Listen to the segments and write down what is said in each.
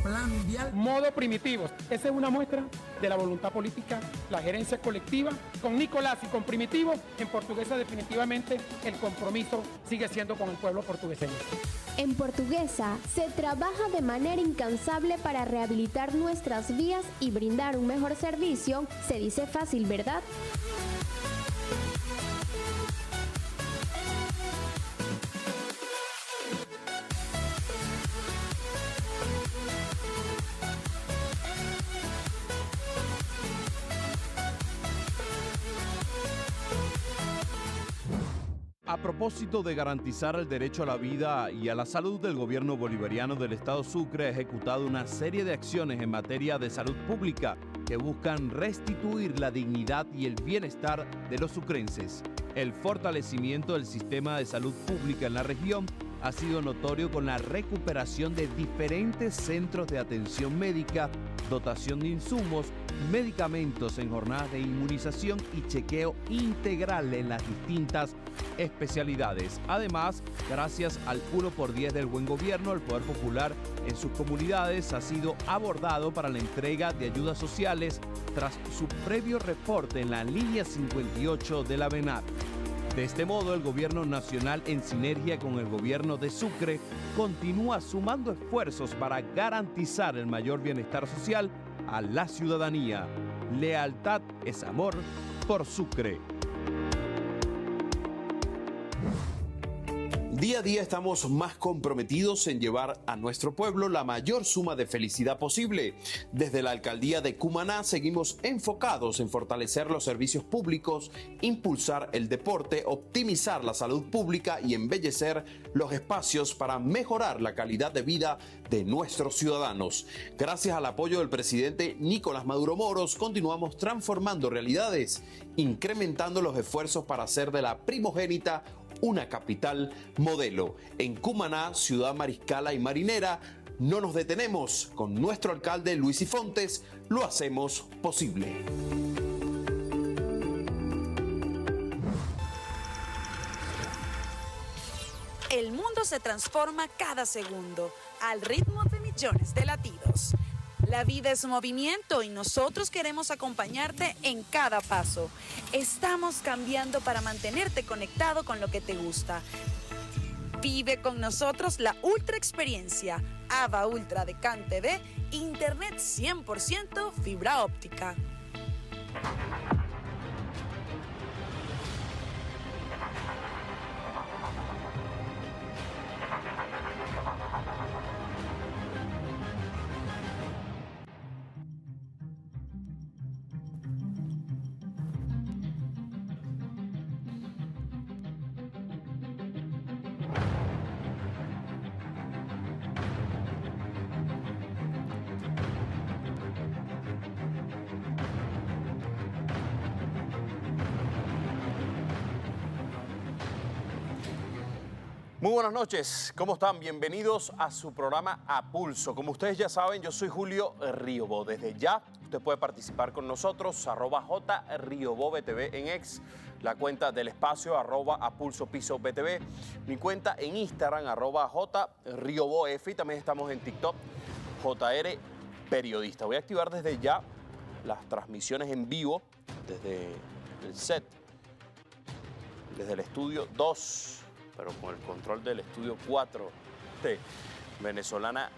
Plan vial. Modo primitivo. Esa es una muestra de la voluntad política, la gerencia colectiva. Con Nicolás y con Primitivo, en Portuguesa definitivamente el compromiso sigue siendo con el pueblo portugueseño. En Portuguesa se trabaja de manera incansable para rehabilitar nuestras vías y brindar un mejor servicio. Se dice fácil, ¿verdad? A propósito de garantizar el derecho a la vida y a la salud, del gobierno bolivariano del estado Sucre ha ejecutado una serie de acciones en materia de salud pública que buscan restituir la dignidad y el bienestar de los sucrenses. El fortalecimiento del sistema de salud pública en la región ha sido notorio con la recuperación de diferentes centros de atención médica, dotación de insumos, medicamentos en jornadas de inmunización y chequeo integral en las distintas especialidades. Además, gracias al 1x10 del buen gobierno, el Poder Popular en sus comunidades ha sido abordado para la entrega de ayudas sociales tras su previo reporte en la línea 58 de la BENAT. De este modo, el gobierno nacional, en sinergia con el gobierno de Sucre, continúa sumando esfuerzos para garantizar el mayor bienestar social a la ciudadanía. Lealtad es amor por Sucre. Día a día estamos más comprometidos en llevar a nuestro pueblo la mayor suma de felicidad posible. Desde la alcaldía de Cumaná seguimos enfocados en fortalecer los servicios públicos, impulsar el deporte, optimizar la salud pública y embellecer los espacios para mejorar la calidad de vida de nuestros ciudadanos. Gracias al apoyo del presidente Nicolás Maduro Moros, continuamos transformando realidades, incrementando los esfuerzos para hacer de la primogénita una capital modelo. En Cumaná, Ciudad Mariscala y Marinera, no nos detenemos. Con nuestro alcalde Luis Ifontes lo hacemos posible. El mundo se transforma cada segundo, al ritmo de millones de latidos. La vida es movimiento y nosotros queremos acompañarte en cada paso. Estamos cambiando para mantenerte conectado con lo que te gusta. Vive con nosotros la ultra experiencia AVA Ultra de CAN TV, internet 100% fibra óptica. Muy buenas noches, ¿cómo están? Bienvenidos a su programa A Pulso. Como ustedes ya saben, yo soy Julio Riobó. Desde ya, usted puede participar con nosotros, @JRiobóBTV en X, la cuenta del espacio, @APulsoPisoBTV, mi cuenta en Instagram, @JRiobóF, y también estamos en TikTok, JR Periodista. Voy a activar desde ya las transmisiones en vivo desde el set, desde el estudio 2, pero con el control del estudio 4 de Venezolana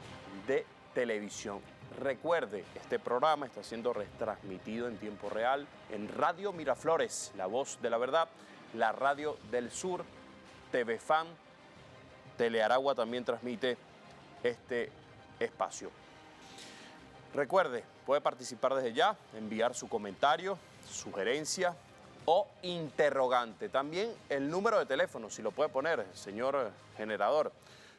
de Televisión. Recuerde, este programa está siendo retransmitido en tiempo real en Radio Miraflores, La Voz de la Verdad, la Radio del Sur, TV Fan, Telearagua también transmite este espacio. Recuerde, puede participar desde ya, enviar su comentario, sugerencia o interrogante. También el número de teléfono, si lo puede poner, señor generador,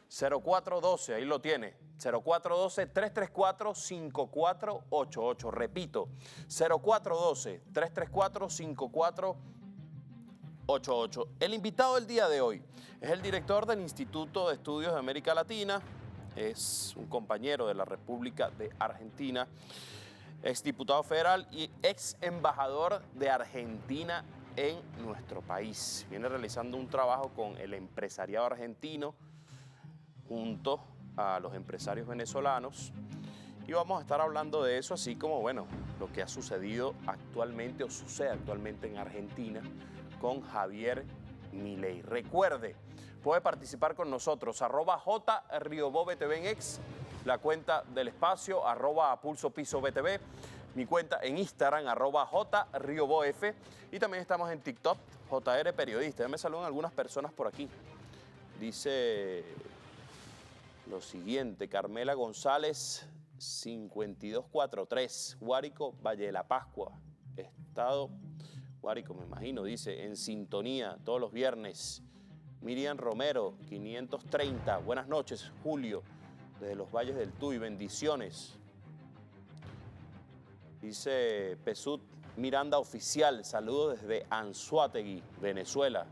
0412, ahí lo tiene, 0412-334-5488. Repito, 0412-334-5488. El invitado del día de hoy es el director del Instituto de Estudios de América Latina, es un compañero de la República de Argentina, exdiputado federal y ex embajador de Argentina en nuestro país. Viene realizando un trabajo con el empresariado argentino junto a los empresarios venezolanos y vamos a estar hablando de eso, así como, bueno, lo que ha sucedido actualmente o sucede actualmente en Argentina con Javier Milei. Recuerde, puede participar con nosotros, @JRiobobTV en X, la cuenta del espacio, @PulsoPisoBTV, mi cuenta en Instagram, @JRioboF, y también estamos en TikTok, JR Periodista. Ya me saludan algunas personas por aquí. Dice lo siguiente, Carmela González, 5243, Guárico, Valle de la Pascua, Estado Guárico, me imagino, dice, en sintonía todos los viernes. Miriam Romero, 530, buenas noches, Julio, desde los Valles del Tuy, bendiciones. Dice Pesut Miranda Oficial, saludos desde Anzoátegui, Venezuela.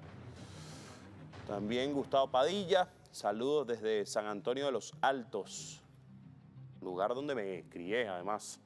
También Gustavo Padilla, saludos desde San Antonio de los Altos, lugar donde me crié además.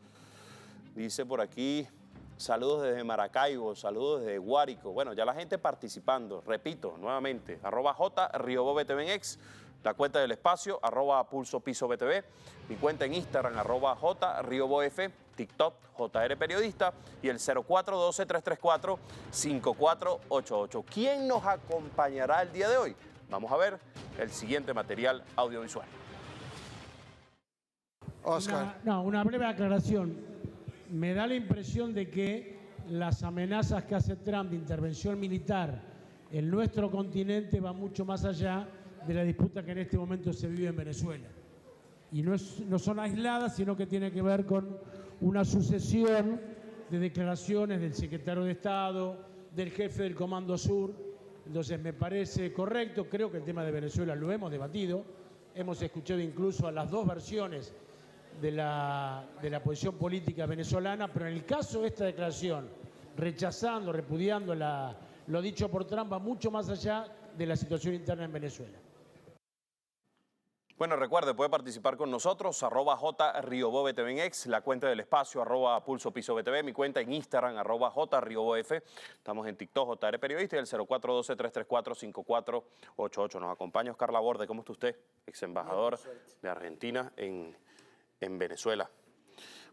Dice por aquí, saludos desde Maracaibo, saludos desde Guárico. Bueno, ya la gente participando, repito nuevamente, @JRiobobTV en X, la cuenta del espacio, @PulsoPisoBTV, mi cuenta en Instagram, @JRiobobF, TikTok, JR Periodista, y el 0412-334-5488. ¿Quién nos acompañará el día de hoy? Vamos a ver el siguiente material audiovisual. Oscar. Una breve aclaración. Me da la impresión de que las amenazas que hace Trump de intervención militar en nuestro continente van mucho más allá de la disputa que en este momento se vive en Venezuela. Y no son aisladas, sino que tiene que ver con una sucesión de declaraciones del secretario de Estado, del jefe del Comando Sur. Entonces me parece correcto, creo que el tema de Venezuela lo hemos debatido, hemos escuchado incluso a las dos versiones de la posición política venezolana, pero en el caso de esta declaración, rechazando, repudiando lo dicho por Trump, va mucho más allá de la situación interna en Venezuela. Bueno, recuerde, puede participar con nosotros, @JRiobobTV en X, la cuenta del espacio, @PulsoPisoBTV, mi cuenta en Instagram, @JRiobobF. Estamos en TikTok, JR Periodista, y el 0412-334-5488. Nos acompaña Oscar Laborde. ¿Cómo está usted? Ex embajador de Argentina en Venezuela.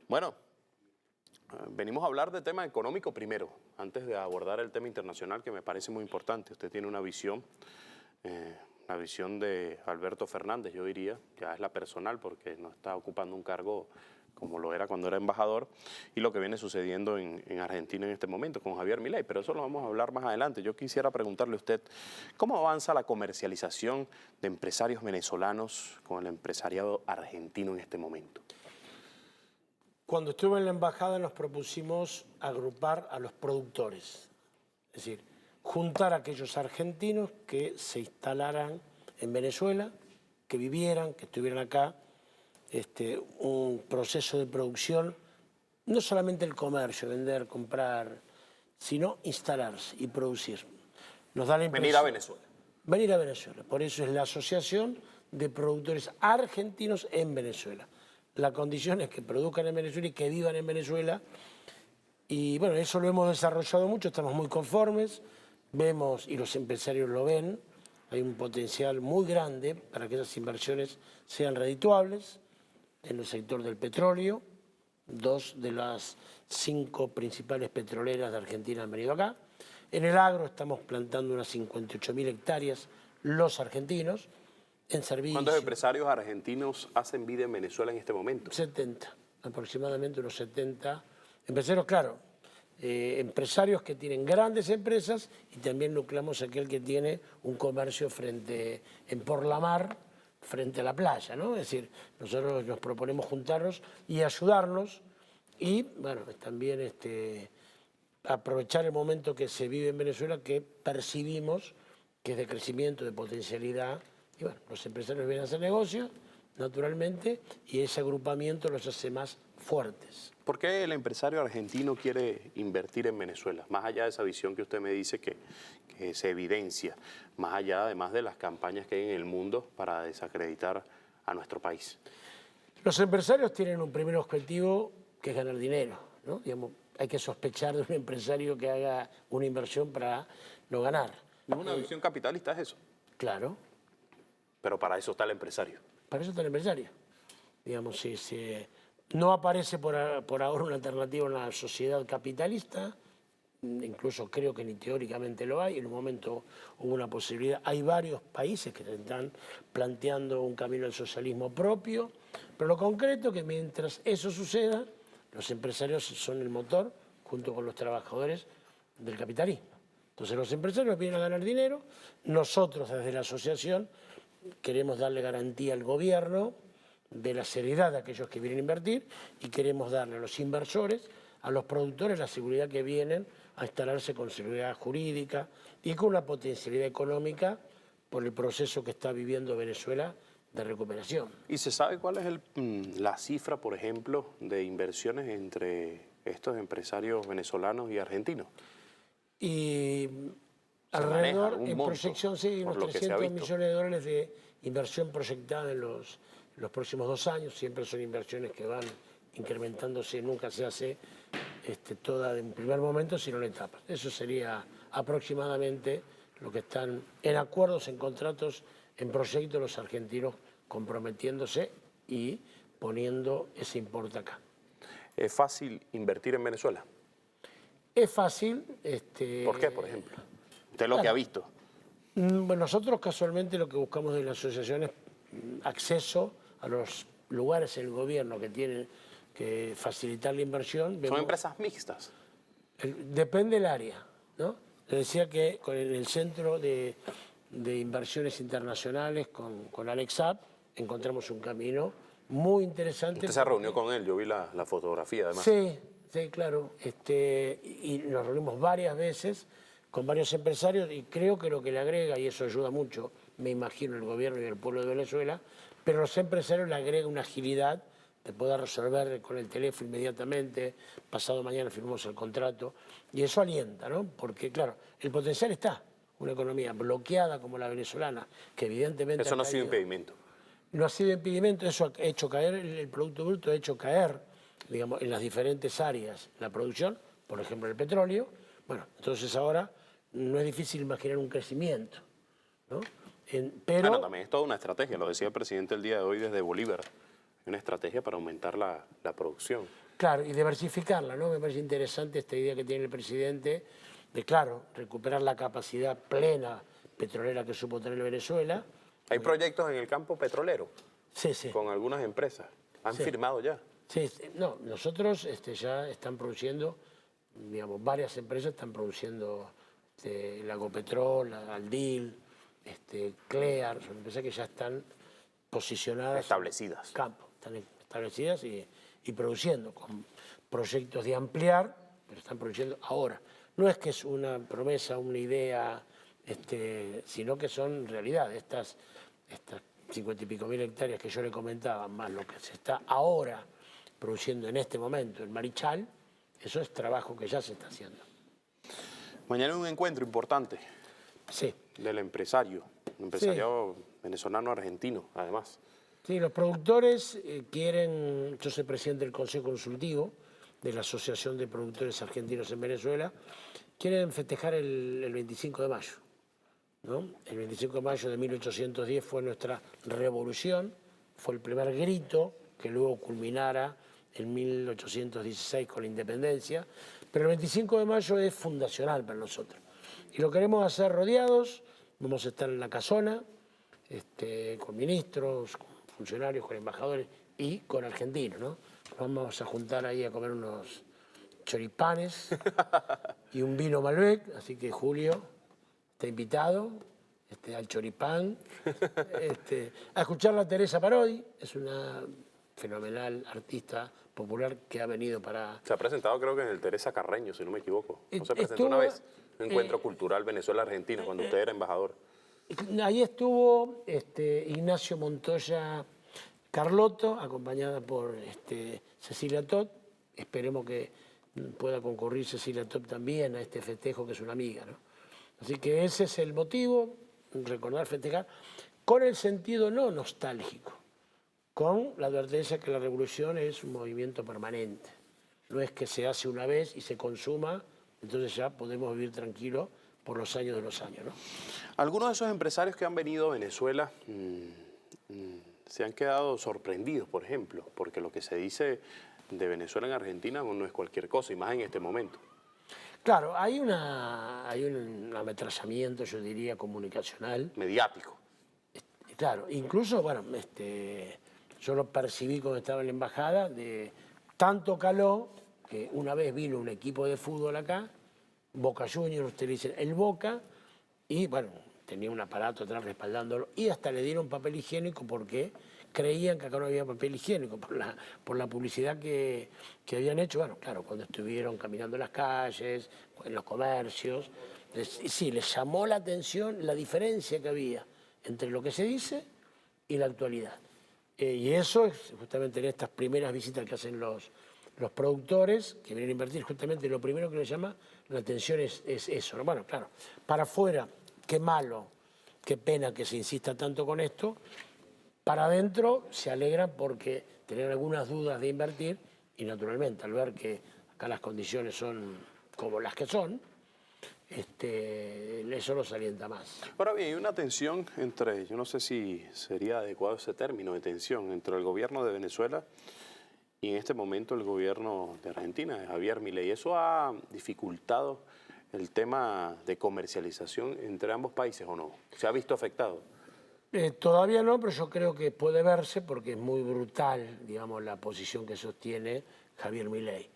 Bueno, venimos a hablar de tema económico primero, antes de abordar el tema internacional, que me parece muy importante. Usted tiene una visión de Alberto Fernández, yo diría, ya es la personal, porque no está ocupando un cargo como lo era cuando era embajador, y lo que viene sucediendo en Argentina en este momento con Javier Milei, pero eso lo vamos a hablar más adelante. Yo quisiera preguntarle a usted, ¿cómo avanza la comercialización de empresarios venezolanos con el empresariado argentino en este momento? Cuando estuve en la embajada nos propusimos agrupar a los productores, es decir, juntar a aquellos argentinos que se instalaran en Venezuela, que vivieran, que estuvieran acá, un proceso de producción, no solamente el comercio, vender, comprar, sino instalarse y producir. Nos da la impresión, Venir a Venezuela. Venir a Venezuela. Por eso es la Asociación de Productores Argentinos en Venezuela. La condición es que produzcan en Venezuela y que vivan en Venezuela. Y bueno, eso lo hemos desarrollado mucho, estamos muy conformes, vemos, y los empresarios lo ven, hay un potencial muy grande para que esas inversiones sean redituables en el sector del petróleo. 2 de las 5 principales petroleras de Argentina han venido acá. En el agro estamos plantando unas 58.000 hectáreas los argentinos en servicio. ¿Cuántos empresarios argentinos hacen vida en Venezuela en este momento? 70, aproximadamente unos 70 empresarios, claro. Empresarios que tienen grandes empresas y también nucleamos aquel que tiene un comercio por la mar, frente a la playa, ¿no? Es decir, nosotros nos proponemos juntarnos y ayudarlos y, bueno, también aprovechar el momento que se vive en Venezuela, que percibimos que es de crecimiento, de potencialidad, y bueno, los empresarios vienen a hacer negocio, naturalmente, y ese agrupamiento los hace más fuertes. ¿Por qué el empresario argentino quiere invertir en Venezuela? Más allá de esa visión que usted me dice que se evidencia, más allá además de las campañas que hay en el mundo para desacreditar a nuestro país. Los empresarios tienen un primer objetivo que es ganar dinero, ¿no? Digamos, hay que sospechar de un empresario que haga una inversión para no ganar. ¿No es una visión capitalista es eso? Claro. Pero para eso está el empresario. Para eso está el empresario. Digamos, si no aparece por ahora una alternativa en la sociedad capitalista, incluso creo que ni teóricamente lo hay, en un momento hubo una posibilidad. Hay varios países que se están planteando un camino al socialismo propio, pero lo concreto es que mientras eso suceda, los empresarios son el motor, junto con los trabajadores, del capitalismo. Entonces los empresarios vienen a ganar dinero, nosotros desde la asociación queremos darle garantía al gobierno de la seriedad de aquellos que vienen a invertir y queremos darle a los inversores, a los productores, la seguridad que vienen a instalarse con seguridad jurídica y con una potencialidad económica por el proceso que está viviendo Venezuela de recuperación. ¿Y se sabe cuál es la cifra, por ejemplo, de inversiones entre estos empresarios venezolanos y argentinos? Y alrededor, en proyección, sí, unos 300 millones de dólares de inversión proyectada en los próximos 2 años. Siempre son inversiones que van incrementándose, nunca se hace toda de un primer momento, sino en etapas. Eso sería aproximadamente lo que están en acuerdos, en contratos, en proyectos los argentinos comprometiéndose y poniendo ese importe acá. ¿Es fácil invertir en Venezuela? Es fácil. ¿Por qué, por ejemplo? ¿Usted lo que ha visto? Bueno, nosotros casualmente lo que buscamos de la asociación es acceso a los lugares en el gobierno que tienen que facilitar la inversión. ¿Son empresas mixtas? Depende del área, ¿no? Le decía que con el Centro de Inversiones Internacionales, con Alex Saab, encontramos un camino muy interesante. Usted se reunió con él, yo vi la fotografía además. Sí, claro. Y nos reunimos varias veces con varios empresarios y creo que lo que le agrega, y eso ayuda mucho, me imagino, el gobierno y el pueblo de Venezuela, pero los empresarios le agrega una agilidad de poder resolver con el teléfono inmediatamente, pasado mañana firmamos el contrato, y eso alienta, ¿no? Porque, claro, el potencial está, una economía bloqueada como la venezolana, que evidentemente... Eso no ha sido impedimento. No ha sido impedimento, eso ha hecho caer, el Producto Bruto ha hecho caer, digamos, en las diferentes áreas la producción, por ejemplo el petróleo. Bueno, entonces ahora no es difícil imaginar un crecimiento, ¿no? Pero bueno, también es toda una estrategia, lo decía el presidente el día de hoy desde Bolívar, una estrategia para aumentar la producción. Claro, y diversificarla, ¿no? Me parece interesante esta idea que tiene el presidente de, claro, recuperar la capacidad plena petrolera que supo tener Venezuela. ¿Hay proyectos en el campo petrolero? Sí. Con algunas empresas. ¿Han firmado ya? Sí, no, nosotros ya están produciendo, digamos, varias empresas están produciendo Lagopetrol, Aldil, Clear, son empresas que ya están posicionadas. Establecidas. En campo, están establecidas y produciendo, con proyectos de ampliar, pero están produciendo ahora. No es que es una promesa, una idea, sino que son realidad. Estas 50 y pico mil hectáreas que yo le comentaba, más lo que se está ahora produciendo en este momento en Marichal, eso es trabajo que ya se está haciendo. Mañana hay un encuentro importante. Sí. Del empresario, un empresariado venezolano argentino, además. Sí, los productores quieren, yo soy presidente del Consejo Consultivo de la Asociación de Productores Argentinos en Venezuela, quieren festejar el 25 de mayo, ¿no? El 25 de mayo de 1810 fue nuestra revolución, fue el primer grito que luego culminara en 1816 con la independencia, pero el 25 de mayo es fundacional para nosotros. Y lo queremos hacer rodeados, vamos a estar en la casona, con ministros, con funcionarios, con embajadores y con argentinos, ¿no? Vamos a juntar ahí a comer unos choripanes y un vino Malbec, así que Julio está invitado al choripán, a escuchar a Teresa Parodi, es una fenomenal artista popular que ha venido para... Se ha presentado creo que en el Teresa Carreño, si no me equivoco. ¿No se presentó una vez? Un encuentro cultural Venezuela-Argentina, cuando usted era embajador. Ahí estuvo Ignacio Montoya Carlotto, acompañada por Cecilia Todd. Esperemos que pueda concurrir Cecilia Todd también a este festejo, que es una amiga, ¿no? Así que ese es el motivo, recordar, festejar, con el sentido no nostálgico, con la advertencia que la revolución es un movimiento permanente. No es que se hace una vez y se consuma, entonces ya podemos vivir tranquilos por los años de los años, ¿no? Algunos de esos empresarios que han venido a Venezuela se han quedado sorprendidos, por ejemplo, porque lo que se dice de Venezuela en Argentina no es cualquier cosa, y más en este momento. Claro, hay un ametrallamiento, yo diría, comunicacional. Mediático. Claro, incluso, bueno, yo lo percibí cuando estaba en la embajada, de tanto caló que una vez vino un equipo de fútbol acá, Boca Juniors, ustedes dicen el Boca, y bueno, tenía un aparato atrás respaldándolo, y hasta le dieron papel higiénico porque creían que acá no había papel higiénico por la publicidad que habían hecho, bueno, claro, cuando estuvieron caminando en las calles, en los comercios. Sí, les llamó la atención la diferencia que había entre lo que se dice y la actualidad. Y eso es justamente en estas primeras visitas que hacen los productores que vienen a invertir, justamente lo primero que les llama la atención es eso, ¿no? Bueno, claro, para afuera, qué malo, qué pena que se insista tanto con esto. Para adentro se alegran porque tenían algunas dudas de invertir y naturalmente al ver que acá las condiciones son como las que son, eso los alienta más. Ahora bien, hay una tensión entre, yo no sé si sería adecuado ese término de tensión, entre el gobierno de Venezuela y en este momento el gobierno de Argentina, de Javier Milei. ¿Eso ha dificultado el tema de comercialización entre ambos países o no? ¿Se ha visto afectado? Todavía no, pero yo creo que puede verse porque es muy brutal, digamos, la posición que sostiene Javier Milei.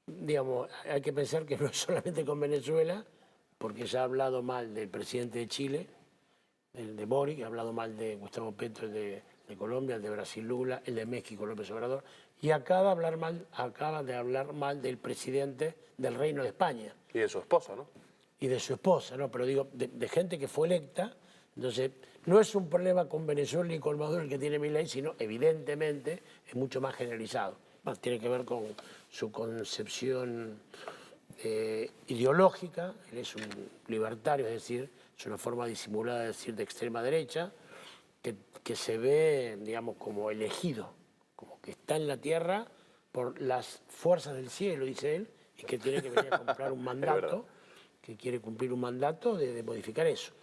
Digamos, hay que pensar que no es solamente con Venezuela, porque ya ha hablado mal del presidente de Chile, el de Boric, ha hablado mal de Gustavo Petro, el de Colombia, el de Brasil Lula, el de México López Obrador, y acaba de hablar mal del presidente del Reino de España. Y de su esposa, ¿no? Y de su esposa, ¿no? Pero digo, de gente que fue electa. Entonces, no es un problema con Venezuela ni con Maduro el que tiene Milei, sino evidentemente es mucho más generalizado. Bueno, tiene que ver con su concepción ideológica. Él es un libertario, es decir, es una forma disimulada de decir de extrema derecha, que se ve, digamos, como elegido, como que está en la tierra por las fuerzas del cielo, dice él, y que tiene que venir a comprar un mandato, que quiere cumplir un mandato de modificar eso.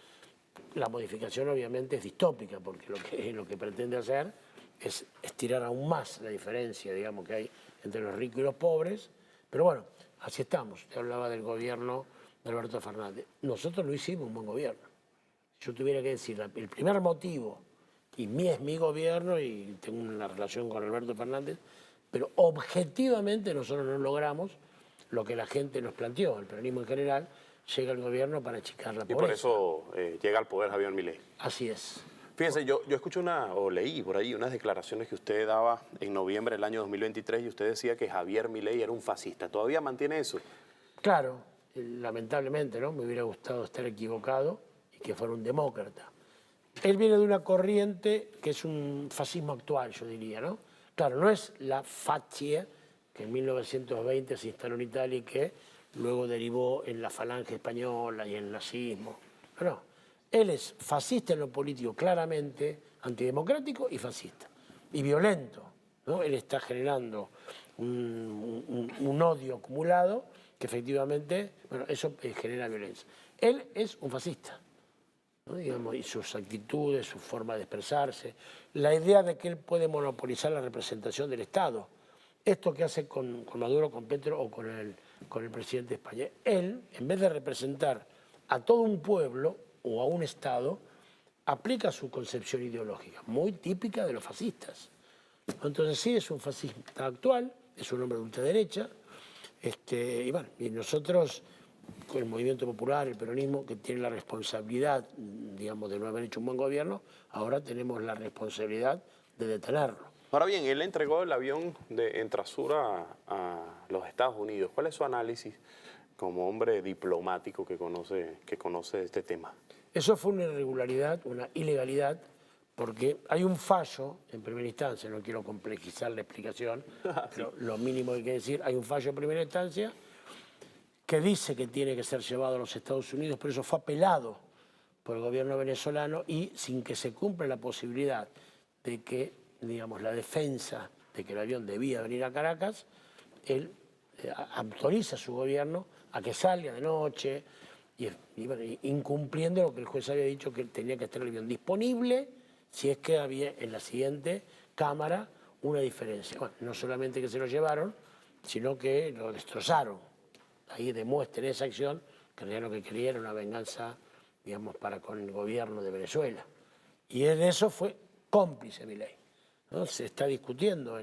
La modificación obviamente es distópica, porque lo que pretende hacer es estirar aún más la diferencia, digamos, que hay entre los ricos y los pobres. Pero bueno, así estamos. Te hablaba del gobierno de Alberto Fernández. Nosotros lo hicimos un buen gobierno. Si yo tuviera que decir el primer motivo, y es mi gobierno y tengo una relación con Alberto Fernández, pero objetivamente nosotros no logramos lo que la gente nos planteó, el peronismo en general, llega al gobierno para achicar la pobreza. Y por eso llega al poder Javier Milei. Así es. Fíjense, yo escuché o leí por ahí unas declaraciones que usted daba en noviembre del año 2023 y usted decía que Javier Milei era un fascista. ¿Todavía mantiene eso? Claro, lamentablemente, ¿no? Me hubiera gustado estar equivocado y que fuera un demócrata. Él viene de una corriente que es un fascismo actual, yo diría, ¿no? Claro, no es la Faccia que en 1920 se instaló en Italia y que luego derivó en la falange española y en el nazismo. No, él es fascista en lo político, claramente, antidemocrático y fascista. Y violento, ¿no? Él está generando un odio acumulado que efectivamente, bueno, eso genera violencia. Él es un fascista, ¿no? Digamos, y sus actitudes, su forma de expresarse, la idea de que él puede monopolizar la representación del Estado. Esto que hace con Maduro, con Petro o con el presidente de España. Él, en vez de representar a todo un pueblo o a un Estado, aplica su concepción ideológica, muy típica de los fascistas. Entonces sí, es un fascista actual, es un hombre de ultraderecha, y bueno, y nosotros, con el movimiento popular, el peronismo, que tiene la responsabilidad, digamos, de no haber hecho un buen gobierno, ahora tenemos la responsabilidad de detenerlo. Ahora bien, él entregó el avión de Entrasura a los Estados Unidos. ¿Cuál es su análisis como hombre diplomático que conoce este tema? Eso fue una irregularidad, una ilegalidad, porque hay un fallo en primera instancia, no quiero complejizar la explicación, pero lo mínimo que hay que decir, hay un fallo en primera instancia que dice que tiene que ser llevado a los Estados Unidos, pero eso fue apelado por el gobierno venezolano y sin que se cumpla la posibilidad de que, digamos, la defensa de que el avión debía venir a Caracas, él autoriza a su gobierno a que salga de noche y incumpliendo lo que el juez había dicho, que tenía que estar el avión disponible si es que había en la siguiente Cámara una diferencia. Bueno, no solamente que se lo llevaron, sino que lo destrozaron. Ahí demuestra en esa acción que en realidad lo que quería era una venganza, digamos, para con el gobierno de Venezuela. Y en eso fue cómplice Milei, ¿no? Se está discutiendo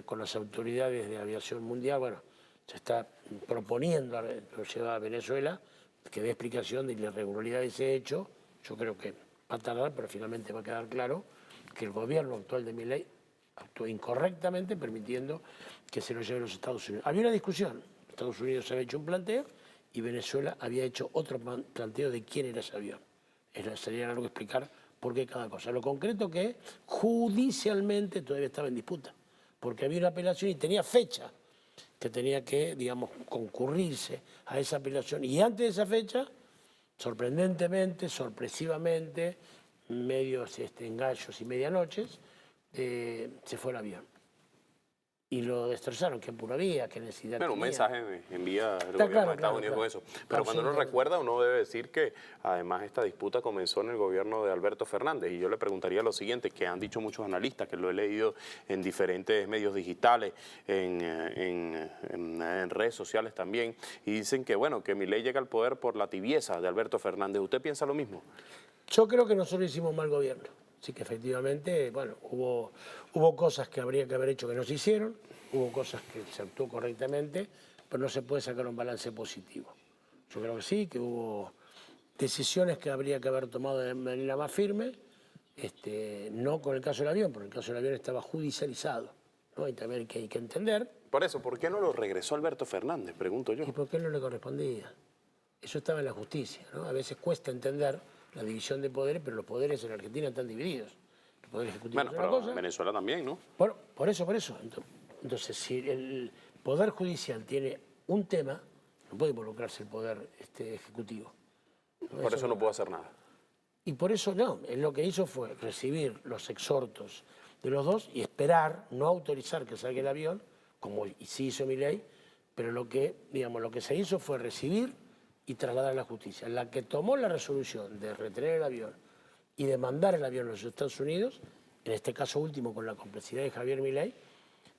con las autoridades de aviación mundial, bueno, se está proponiendo, lo lleva a Venezuela, que dé explicación de la irregularidad de ese hecho. Yo creo que va a tardar, pero finalmente va a quedar claro que el gobierno actual de Milei actuó incorrectamente permitiendo que se lo lleven los Estados Unidos. Había una discusión, Estados Unidos había hecho un planteo y Venezuela había hecho otro planteo de quién era ese avión. Sería largo explicar por qué cada cosa. Lo concreto que judicialmente todavía estaba en disputa, porque había una apelación y tenía fecha que tenía que, digamos, concurrirse a esa apelación. Y antes de esa fecha, sorprendentemente, sorpresivamente, medios engallos y medianoches, se fue el avión. Y lo destrozaron, qué pura vía, qué necesidad Bueno, un tenía. mensaje envía el Está gobierno claro, de Estados Unidos con eso. Pero cuando uno recuerda, uno debe decir que además esta disputa comenzó en el gobierno de Alberto Fernández. Y yo le preguntaría lo siguiente, que han dicho muchos analistas, que lo he leído en diferentes medios digitales, en redes sociales también, y dicen que, bueno, que Milei llega al poder por la tibieza de Alberto Fernández. ¿Usted piensa lo mismo? Yo creo que nosotros hicimos mal gobierno. Así que efectivamente, bueno, hubo cosas que habría que haber hecho que no se hicieron, hubo cosas que se actuó correctamente, pero no se puede sacar un balance positivo. Yo creo que sí, que hubo decisiones que habría que haber tomado de manera más firme, no con el caso del avión, porque el caso del avión estaba judicializado, ¿no? Y también hay que entender. Por eso, ¿por qué no lo regresó Alberto Fernández? Pregunto yo. ¿Y por qué no le correspondía? Eso estaba en la justicia, ¿no? A veces cuesta entender la división de poderes, pero los poderes en Argentina están divididos. El poder ejecutivo Bueno, es una pero cosa. en Venezuela también, ¿no? Bueno, por eso. Entonces, si el Poder Judicial tiene un tema, no puede involucrarse el Poder Ejecutivo. Por eso no puedo hacer nada. Y por eso no, él lo que hizo fue recibir los exhortos de los dos y esperar, no autorizar que salga el avión, como sí hizo Milei, pero lo que se hizo fue recibir y trasladar a la justicia. La que tomó la resolución de retener el avión y de mandar el avión a los Estados Unidos, en este caso último con la complicidad de Javier Milei,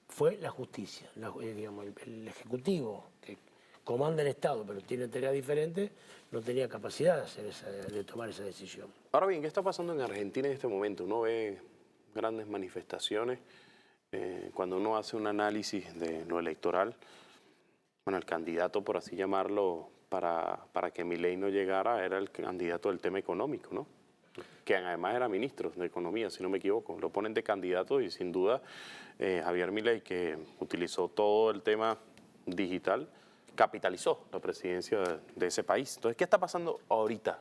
fue la justicia. El Ejecutivo, que comanda el Estado, pero tiene tareas diferentes, no tenía capacidad de tomar esa decisión. Ahora bien, ¿qué está pasando en Argentina en este momento? Uno ve grandes manifestaciones. Cuando uno hace un análisis de lo electoral, bueno, el candidato, por así llamarlo, para que Milei no llegara, era el candidato del tema económico, ¿no? Que además era ministro de Economía, si no me equivoco. Lo ponen de candidato y sin duda Javier Milei, que utilizó todo el tema digital, capitalizó la presidencia de ese país. Entonces, ¿qué está pasando ahorita?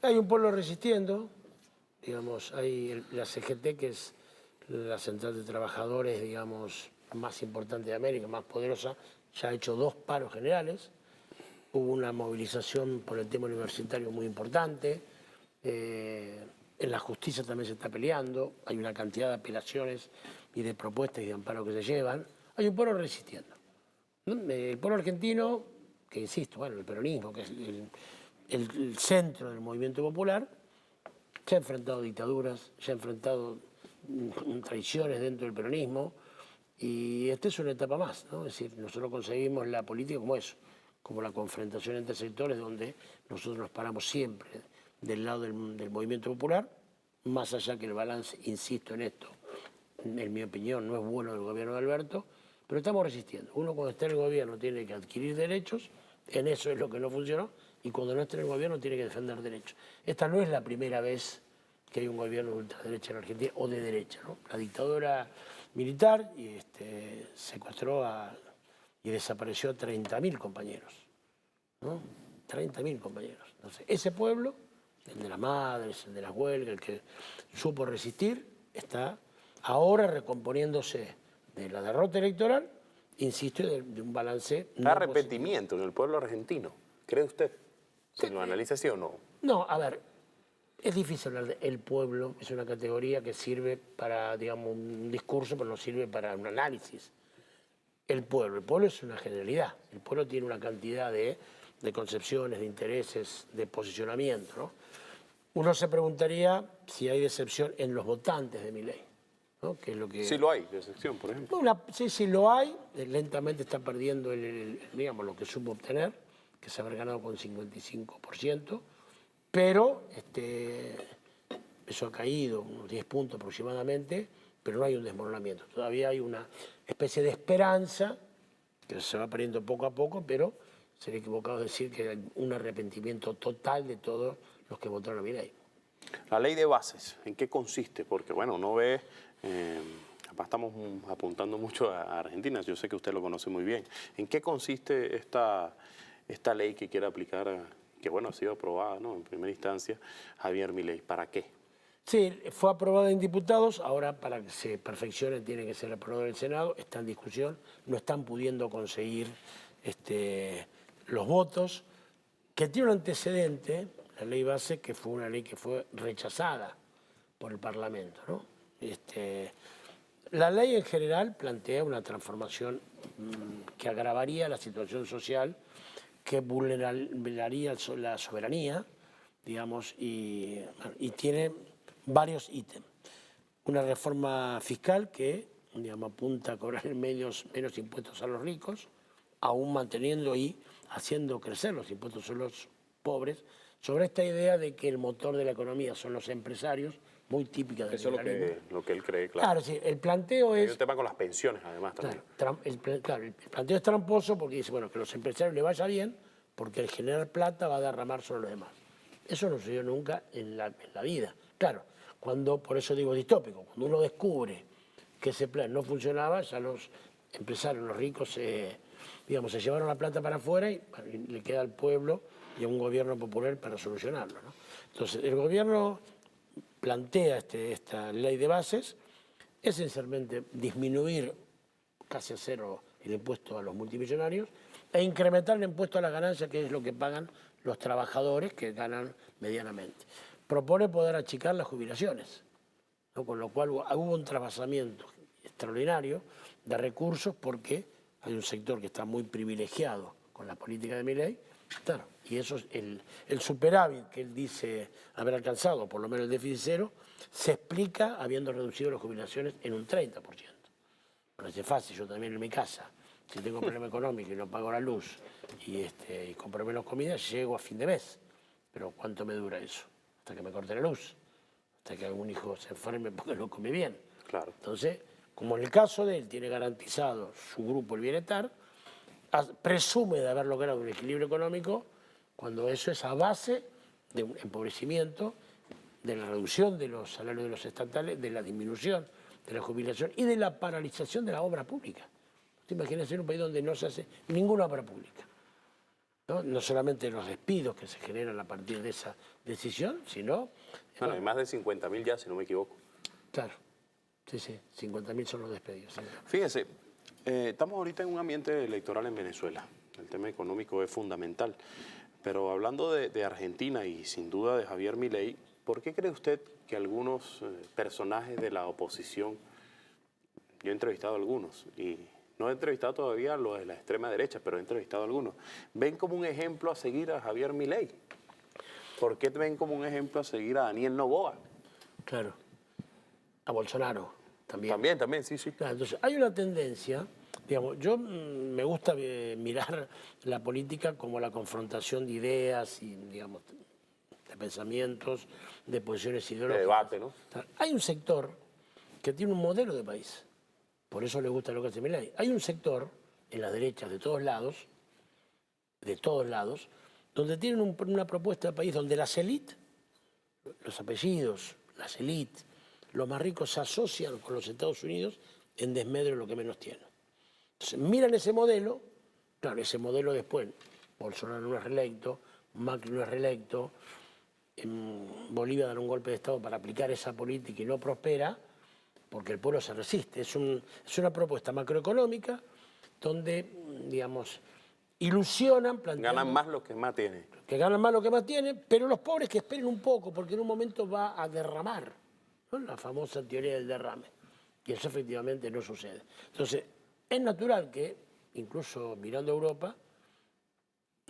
Hay un pueblo resistiendo, digamos, hay la CGT, que es la central de trabajadores, digamos, más importante de América, más poderosa, ya ha hecho 2 paros generales. Hubo una movilización por el tema universitario muy importante. En la justicia también se está peleando. Hay una cantidad de apelaciones y de propuestas y de amparos que se llevan. Hay un pueblo resistiendo. El pueblo argentino, que insisto, bueno, el peronismo, que es el centro del movimiento popular, se ha enfrentado a dictaduras, se ha enfrentado traiciones dentro del peronismo. Y esta es una etapa más, ¿no? Es decir, nosotros concebimos la política como eso, como la confrontación entre sectores donde nosotros nos paramos siempre del lado del movimiento popular, más allá que el balance, insisto en esto, en mi opinión no es bueno del gobierno de Alberto, pero estamos resistiendo. Uno cuando está en el gobierno tiene que adquirir derechos, en eso es lo que no funcionó, y cuando no está en el gobierno tiene que defender derechos. Esta no es la primera vez que hay un gobierno de ultraderecha en Argentina, o de derecha, ¿no? La dictadura militar secuestró y desapareció a 30.000 compañeros, ¿no? 30.000 compañeros. Entonces, ese pueblo, el de las madres, el de las huelgas, el que supo resistir, está ahora recomponiéndose de la derrota electoral, insisto, de un balance... ¿Hay arrepentimiento en el pueblo argentino? ¿Cree usted? ¿Se lo analiza así o no? No, a ver, es difícil hablar del pueblo, es una categoría que sirve para, digamos, un discurso, pero no sirve para un análisis. El pueblo es una generalidad, el pueblo tiene una cantidad de concepciones, de intereses, de posicionamiento, ¿no? Uno se preguntaría si hay decepción en los votantes de Milei, ¿no? Que es lo que... Sí lo hay, decepción, por ejemplo. Sí lo hay. Lentamente está perdiendo digamos, lo que supo obtener, que se haber ganado con 55%, pero eso ha caído unos 10 puntos aproximadamente, pero no hay un desmoronamiento. Todavía hay una especie de esperanza que se va perdiendo poco a poco, pero sería equivocado decir que hay un arrepentimiento total de todos los que votaron a Milei. La ley de bases, ¿en qué consiste? Porque, bueno, uno ve, acá estamos apuntando mucho a Argentina, yo sé que usted lo conoce muy bien. ¿En qué consiste esta ley que quiere aplicar, que, bueno, ha sido aprobada, ¿no?, en primera instancia, Javier Milei? ¿Para qué? Sí, fue aprobada en diputados, ahora para que se perfeccione tiene que ser aprobado en el Senado, está en discusión, no están pudiendo conseguir los votos, que tiene un antecedente, la ley base, que fue una ley que fue rechazada por el Parlamento, ¿no? La ley en general plantea una transformación que agravaría la situación social, que vulneraría la soberanía, digamos, y tiene varios ítems. Una reforma fiscal que, digamos, apunta a cobrar menos impuestos a los ricos, aún manteniendo y haciendo crecer los impuestos a los pobres, sobre esta idea de que el motor de la economía son los empresarios, muy típica del liberalismo. Eso es lo que él cree, claro. Claro, sí, el planteo es... Hay un tema con las pensiones, además, también. Claro, el planteo es tramposo porque dice, bueno, que a los empresarios les vaya bien, porque el generar plata va a derramar sobre los demás. Eso no sucedió nunca en la vida. Claro, por eso digo distópico, cuando uno descubre que ese plan no funcionaba, ya los empresarios, los ricos, se llevaron la plata para afuera y le queda al pueblo y a un gobierno popular para solucionarlo, ¿no? Entonces, el gobierno plantea esta ley de bases, esencialmente disminuir casi a cero el impuesto a los multimillonarios e incrementar el impuesto a las ganancias, que es lo que pagan los trabajadores que ganan medianamente. Propone poder achicar las jubilaciones, ¿no? Con lo cual hubo un trasvasamiento extraordinario de recursos porque hay un sector que está muy privilegiado con la política de Milei, claro, y eso es el superávit que él dice haber alcanzado, por lo menos el déficit cero, se explica habiendo reducido las jubilaciones en un 30%. Bueno, es fácil, yo también en mi casa, si tengo un problema económico y no pago la luz y compro menos comida, llego a fin de mes. Pero ¿cuánto me dura eso? Hasta que me corte la luz, hasta que algún hijo se enferme porque no come bien. Claro. Entonces, como en el caso de él tiene garantizado su grupo el bienestar, presume de haber logrado un equilibrio económico cuando eso es a base de un empobrecimiento, de la reducción de los salarios de los estatales, de la disminución de la jubilación y de la paralización de la obra pública. ¿Te imaginas en un país donde no se hace ninguna obra pública? No solamente los despidos que se generan a partir de esa decisión, sino... Bueno, hay más de 50.000 ya, si no me equivoco. Claro, sí, 50.000 son los despedidos. Sí. Fíjese, estamos ahorita en un ambiente electoral en Venezuela. El tema económico es fundamental. Pero hablando de Argentina y sin duda de Javier Milei, ¿por qué cree usted que algunos personajes de la oposición, yo he entrevistado a algunos y no he entrevistado todavía a los de la extrema derecha, pero he entrevistado a algunos, ven como un ejemplo a seguir a Javier Milei? ¿Por qué ven como un ejemplo a seguir a Daniel Noboa? Claro, a Bolsonaro también. También, sí. Claro, entonces hay una tendencia, digamos, yo me gusta mirar la política como la confrontación de ideas y, digamos, de pensamientos, de posiciones ideológicas. De debate, ¿no? Hay un sector que tiene un modelo de país, por eso le gusta lo que hace Milei. Hay un sector en las derechas de todos lados, donde tienen una propuesta de país donde las élites, los apellidos, las élites, los más ricos se asocian con los Estados Unidos en desmedro de lo que menos tienen. Entonces miran ese modelo, claro, ese modelo después, Bolsonaro no es reelecto, Macri no es reelecto, en Bolivia dan un golpe de Estado para aplicar esa política y no prospera, porque el pueblo se resiste. Es una propuesta macroeconómica donde, digamos, ilusionan, planteando... Ganan más los que más tienen. Que ganan más lo que más tienen, pero los pobres que esperen un poco, porque en un momento va a derramar, ¿no? La famosa teoría del derrame. Y eso efectivamente no sucede. Entonces, es natural que, incluso mirando a Europa,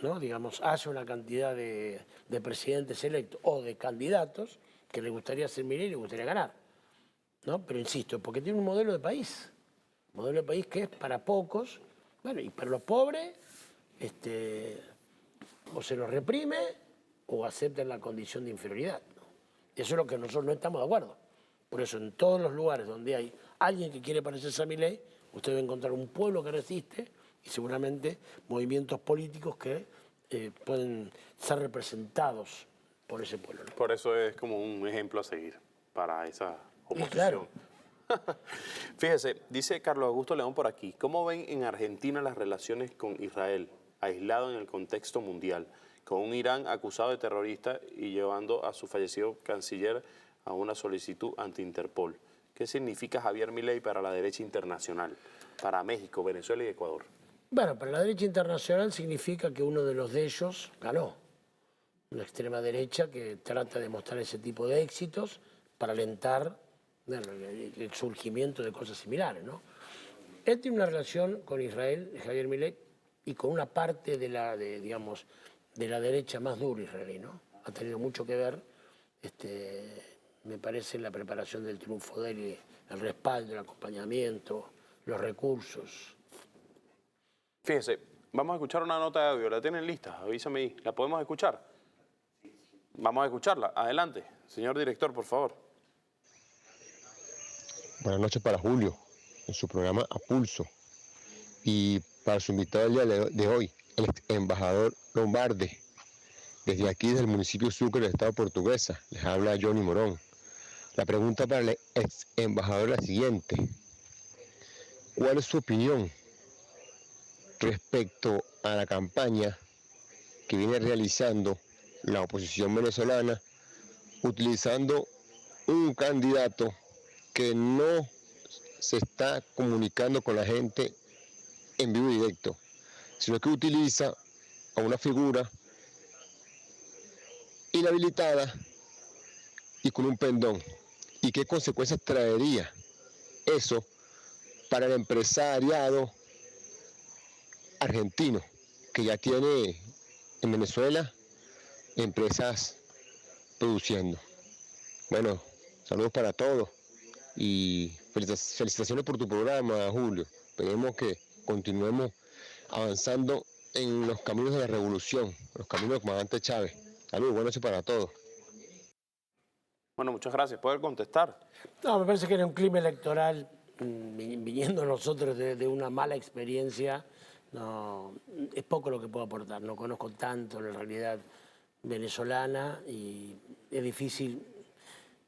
¿no? Digamos, hace una cantidad de presidentes electos o de candidatos que le gustaría ser Milei y le gustaría ganar, ¿no? Pero insisto, porque tiene un modelo de país que es para pocos, bueno, y para los pobres, o se los reprime o aceptan la condición de inferioridad, ¿no? Eso es lo que nosotros no estamos de acuerdo. Por eso, en todos los lugares donde hay alguien que quiere parecerse a Milei, usted va a encontrar un pueblo que resiste y seguramente movimientos políticos que pueden ser representados por ese pueblo, ¿no? Por eso es como un ejemplo a seguir para esa oposición. Claro. Fíjese, dice Carlos Augusto León por aquí, ¿cómo ven en Argentina las relaciones con Israel, aislado en el contexto mundial, con un Irán acusado de terrorista y llevando a su fallecido canciller a una solicitud ante Interpol? ¿Qué significa Javier Milei para la derecha internacional, para México, Venezuela y Ecuador? Bueno, para la derecha internacional significa que uno de los de ellos ganó. Una extrema derecha que trata de mostrar ese tipo de éxitos para alentar, bueno, el surgimiento de cosas similares, ¿no? Él tiene una relación con Israel, Javier Milei, y con una parte de la derecha más dura israelí, ¿no? Ha tenido mucho que ver, me parece, en la preparación del triunfo de él, y el respaldo, el acompañamiento, los recursos. Fíjese, vamos a escuchar una nota de audio, ¿la tienen lista? Avísame ahí, ¿la podemos escuchar? Vamos a escucharla, adelante. Señor director, por favor. Buenas noches para Julio, en su programa A Pulso. Y para su invitado del día de hoy, el embajador Lombarde, desde aquí, desde el municipio Sucre del Estado Portuguesa, les habla Johnny Morón. La pregunta para el ex embajador es la siguiente: ¿cuál es su opinión respecto a la campaña que viene realizando la oposición venezolana, utilizando un candidato que no se está comunicando con la gente en vivo y directo, sino que utiliza a una figura inhabilitada y con un pendón? ¿Y qué consecuencias traería eso para el empresariado argentino, que ya tiene en Venezuela empresas produciendo? Bueno, saludos para todos y felicitaciones por tu programa, Julio. Esperemos que continuemos avanzando en los caminos de la revolución, los caminos del comandante Chávez. Saludos, buenas noches para todos. Bueno, muchas gracias. ¿Puede contestar? No, me parece que era un clima electoral, viniendo nosotros de una mala experiencia, no, es poco lo que puedo aportar. No conozco tanto la realidad venezolana y es difícil,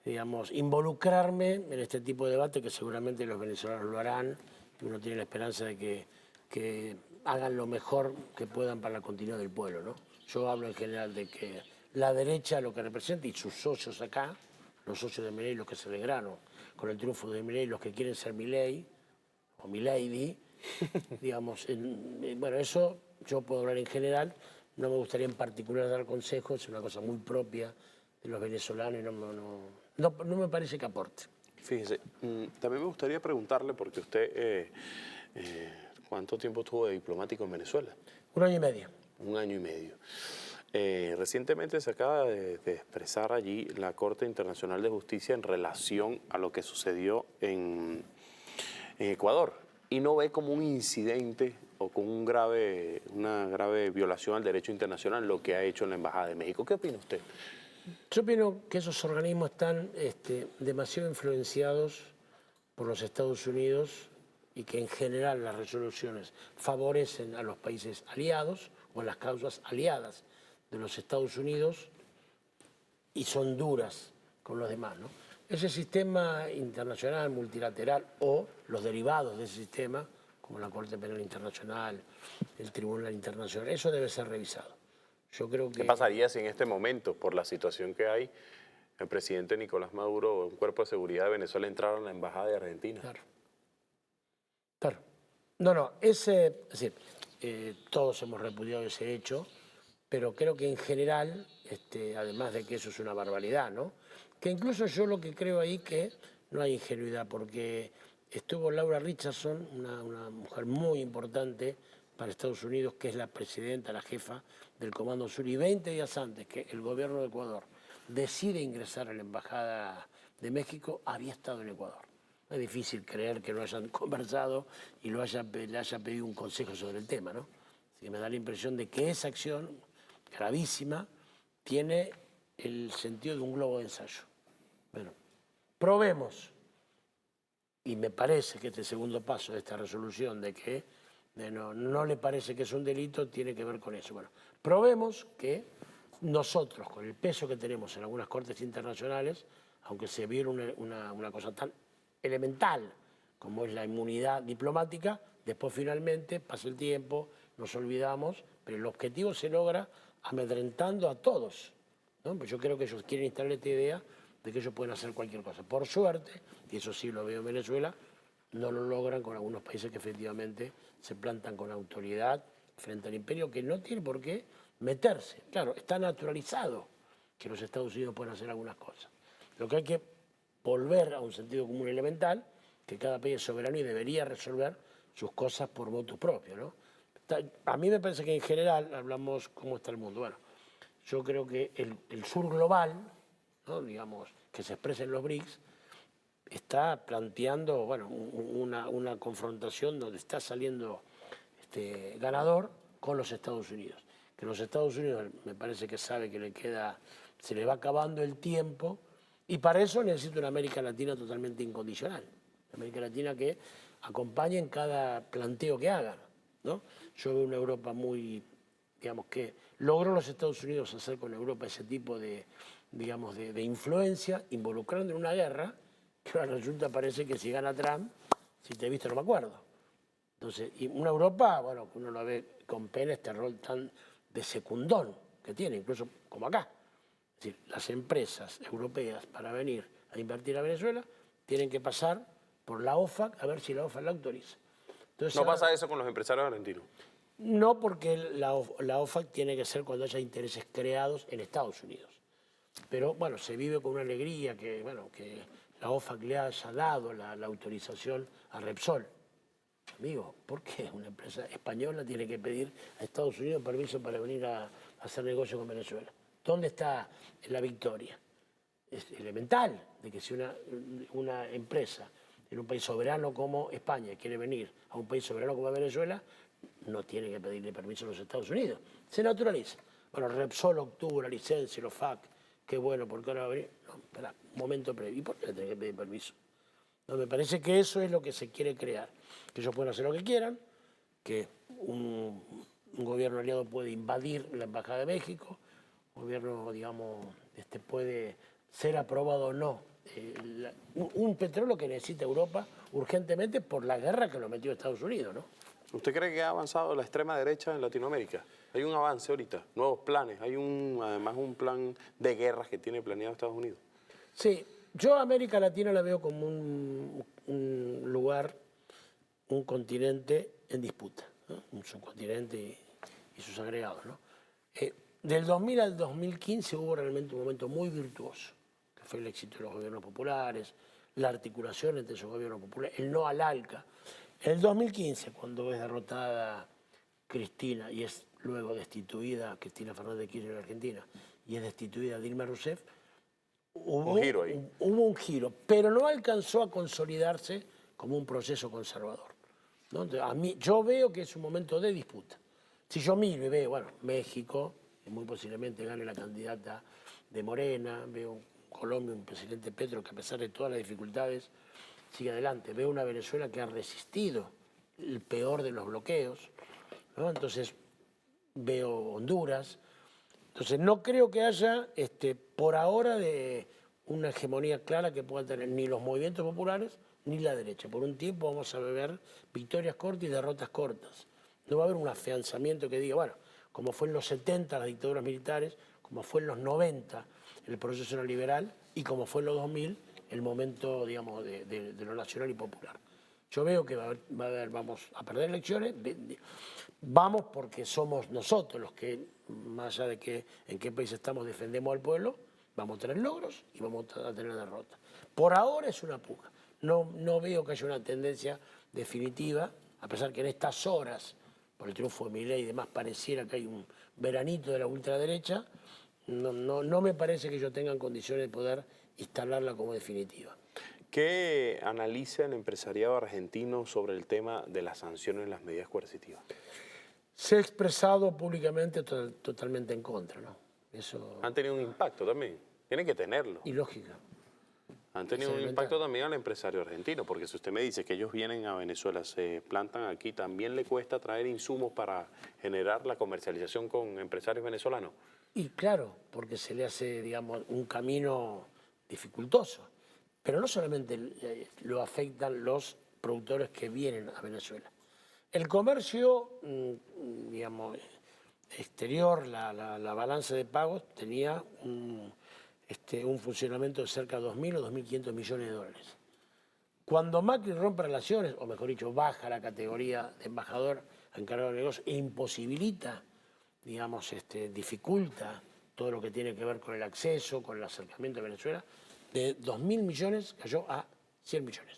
digamos, involucrarme en este tipo de debate, que seguramente los venezolanos lo harán, y uno tiene la esperanza de que hagan lo mejor que puedan para la continuidad del pueblo, ¿no? Yo hablo en general de que la derecha, lo que representa, y sus socios acá, los socios de Milei, los que se alegraron con el triunfo de Milei, los que quieren ser Milei, o Milady, digamos, bueno, eso yo puedo hablar en general, no me gustaría en particular dar consejos, es una cosa muy propia de los venezolanos y no me parece que aporte. Fíjese, también me gustaría preguntarle, porque usted, ¿cuánto tiempo estuvo de diplomático en Venezuela? 1 año y medio. 1 año y medio. Recientemente se acaba de expresar allí la Corte Internacional de Justicia en relación a lo que sucedió en Ecuador, y no ve como un incidente o como una grave violación al derecho internacional lo que ha hecho en la Embajada de México. ¿Qué opina usted? Yo opino que esos organismos están demasiado influenciados por los Estados Unidos y que en general las resoluciones favorecen a los países aliados o a las causas aliadas de los Estados Unidos y son duras con los demás, ¿no? Ese sistema internacional, multilateral, o los derivados de ese sistema, como la Corte Penal Internacional, el Tribunal Internacional, eso debe ser revisado. Yo creo que... ¿Qué pasaría si en este momento, por la situación que hay, el presidente Nicolás Maduro o un cuerpo de seguridad de Venezuela entraron a la Embajada de Argentina? Claro. Claro. No, es decir, todos hemos repudiado ese hecho, pero creo que en general, además de que eso es una barbaridad, ¿no? Que incluso yo lo que creo ahí que no hay ingenuidad, porque estuvo Laura Richardson, una mujer muy importante para Estados Unidos, que es la presidenta, la jefa del Comando Sur, y 20 días antes que el gobierno de Ecuador decide ingresar a la Embajada de México, había estado en Ecuador. Es difícil creer que no hayan conversado y le haya pedido un consejo sobre el tema, ¿no? Así que me da la impresión de que esa acción gravísima tiene el sentido de un globo de ensayo. Bueno, probemos. Y me parece que este segundo paso de esta resolución de que no le parece que es un delito tiene que ver con eso. Bueno, probemos que nosotros, con el peso que tenemos en algunas cortes internacionales, aunque se viera una cosa tan elemental como es la inmunidad diplomática, después finalmente pasa el tiempo, nos olvidamos, pero el objetivo se logra amedrentando a todos, ¿no? Pues yo creo que ellos quieren instalar esta idea de que ellos pueden hacer cualquier cosa. Por suerte, y eso sí lo veo en Venezuela, no lo logran con algunos países que efectivamente se plantan con autoridad frente al imperio, que no tiene por qué meterse. Claro, está naturalizado que los Estados Unidos pueden hacer algunas cosas. Lo que hay que volver a un sentido común elemental, que cada país es soberano y debería resolver sus cosas por motu propio, ¿no? A mí me parece que en general, hablamos cómo está el mundo. Bueno, yo creo que el sur global, ¿no? Digamos, que se expresa en los BRICS, está planteando, bueno, una confrontación donde está saliendo ganador con los Estados Unidos. Que los Estados Unidos me parece que sabe que se le va acabando el tiempo, y para eso necesita una América Latina totalmente incondicional. Una América Latina que acompañe en cada planteo que hagan, ¿no? Yo veo una Europa muy, digamos, que logró los Estados Unidos hacer con Europa ese tipo de, digamos, de influencia, involucrando en una guerra, que ahora resulta, parece que si gana Trump, si te he visto no me acuerdo. Entonces, y una Europa, bueno, uno lo ve con pena este rol tan de secundón que tiene, incluso como acá. Es decir, las empresas europeas para venir a invertir a Venezuela tienen que pasar por la OFAC a ver si la OFAC la autoriza. Entonces, ¿No pasa eso con los empresarios argentinos? No, porque la OFAC tiene que ser cuando haya intereses creados en Estados Unidos. Pero bueno, se vive con una alegría que, bueno, que la OFAC le haya dado la autorización a Repsol. Amigo, ¿por qué una empresa española tiene que pedir a Estados Unidos permiso para venir a hacer negocio con Venezuela? ¿Dónde está la victoria? Es elemental de que si una empresa en un país soberano como España quiere venir a un país soberano como Venezuela, no tiene que pedirle permiso a los Estados Unidos. Se naturaliza. Bueno, Repsol obtuvo la licencia, los FAC, qué bueno, ¿por qué ahora va a venir? No, espera, un momento previo. ¿Y por qué le tiene que pedir permiso? No, me parece que eso es lo que se quiere crear. Que ellos pueden hacer lo que quieran, que un gobierno aliado puede invadir la Embajada de México, un gobierno, digamos, puede ser aprobado o no. Un petróleo que necesita Europa urgentemente por la guerra que lo metió Estados Unidos, ¿no? ¿Usted cree que ha avanzado la extrema derecha en Latinoamérica? Hay un avance ahorita, nuevos planes, hay además un plan de guerras que tiene planeado Estados Unidos. Sí, yo a América Latina la veo como un lugar, un continente en disputa, ¿no? Un subcontinente y sus agregados, ¿no? Del 2000 al 2015 hubo realmente un momento muy virtuoso, que fue el éxito de los gobiernos populares, la articulación entre esos gobiernos populares, el no al ALCA. En el 2015, cuando es derrotada Cristina y es luego destituida Cristina Fernández de Kirchner en Argentina y es destituida Dilma Rousseff, hubo un giro, pero no alcanzó a consolidarse como un proceso conservador, ¿no? Entonces, yo veo que es un momento de disputa. Si yo miro y veo, bueno, México, que muy posiblemente gane la candidata de Morena, veo Colombia, un presidente Petro que a pesar de todas las dificultades sigue adelante, veo una Venezuela que ha resistido el peor de los bloqueos, ¿no? Entonces veo Honduras. Entonces no creo que haya por ahora una hegemonía clara que puedan tener ni los movimientos populares ni la derecha. Por un tiempo vamos a ver victorias cortas y derrotas cortas. No va a haber un afianzamiento que diga, bueno, como fue en los 70 las dictaduras militares, como fue en los 90 el proceso neoliberal y como fue en los 2000 el momento, digamos, de lo nacional y popular. Yo veo que vamos a perder elecciones, vamos porque somos nosotros los que, más allá de en qué país estamos, defendemos al pueblo, vamos a tener logros y vamos a tener derrotas. Por ahora es una puja. No veo que haya una tendencia definitiva, a pesar que en estas horas, por el triunfo de Milei y demás, pareciera que hay un veranito de la ultraderecha, no me parece que ellos tengan condiciones de poder instalarla como definitiva. ¿Qué analiza el empresariado argentino sobre el tema de las sanciones y las medidas coercitivas? Se ha expresado públicamente totalmente en contra, ¿no? Eso... ¿Han tenido un impacto también? Tienen que tenerlo. Y lógica. Han tenido un impacto también al empresario argentino, porque si usted me dice que ellos vienen a Venezuela, se plantan aquí, ¿también le cuesta traer insumos para generar la comercialización con empresarios venezolanos? Y claro, porque se le hace, digamos, un camino dificultoso. Pero no solamente lo afectan los productores que vienen a Venezuela. El comercio, digamos, exterior, la balanza de pagos tenía un funcionamiento de cerca de 2.000 o 2.500 millones de dólares. Cuando Macri rompe relaciones, o mejor dicho, baja la categoría de embajador encargado de negocios e imposibilita, digamos, dificulta todo lo que tiene que ver con el acceso, con el acercamiento a Venezuela, de 2.000 millones cayó a 100 millones.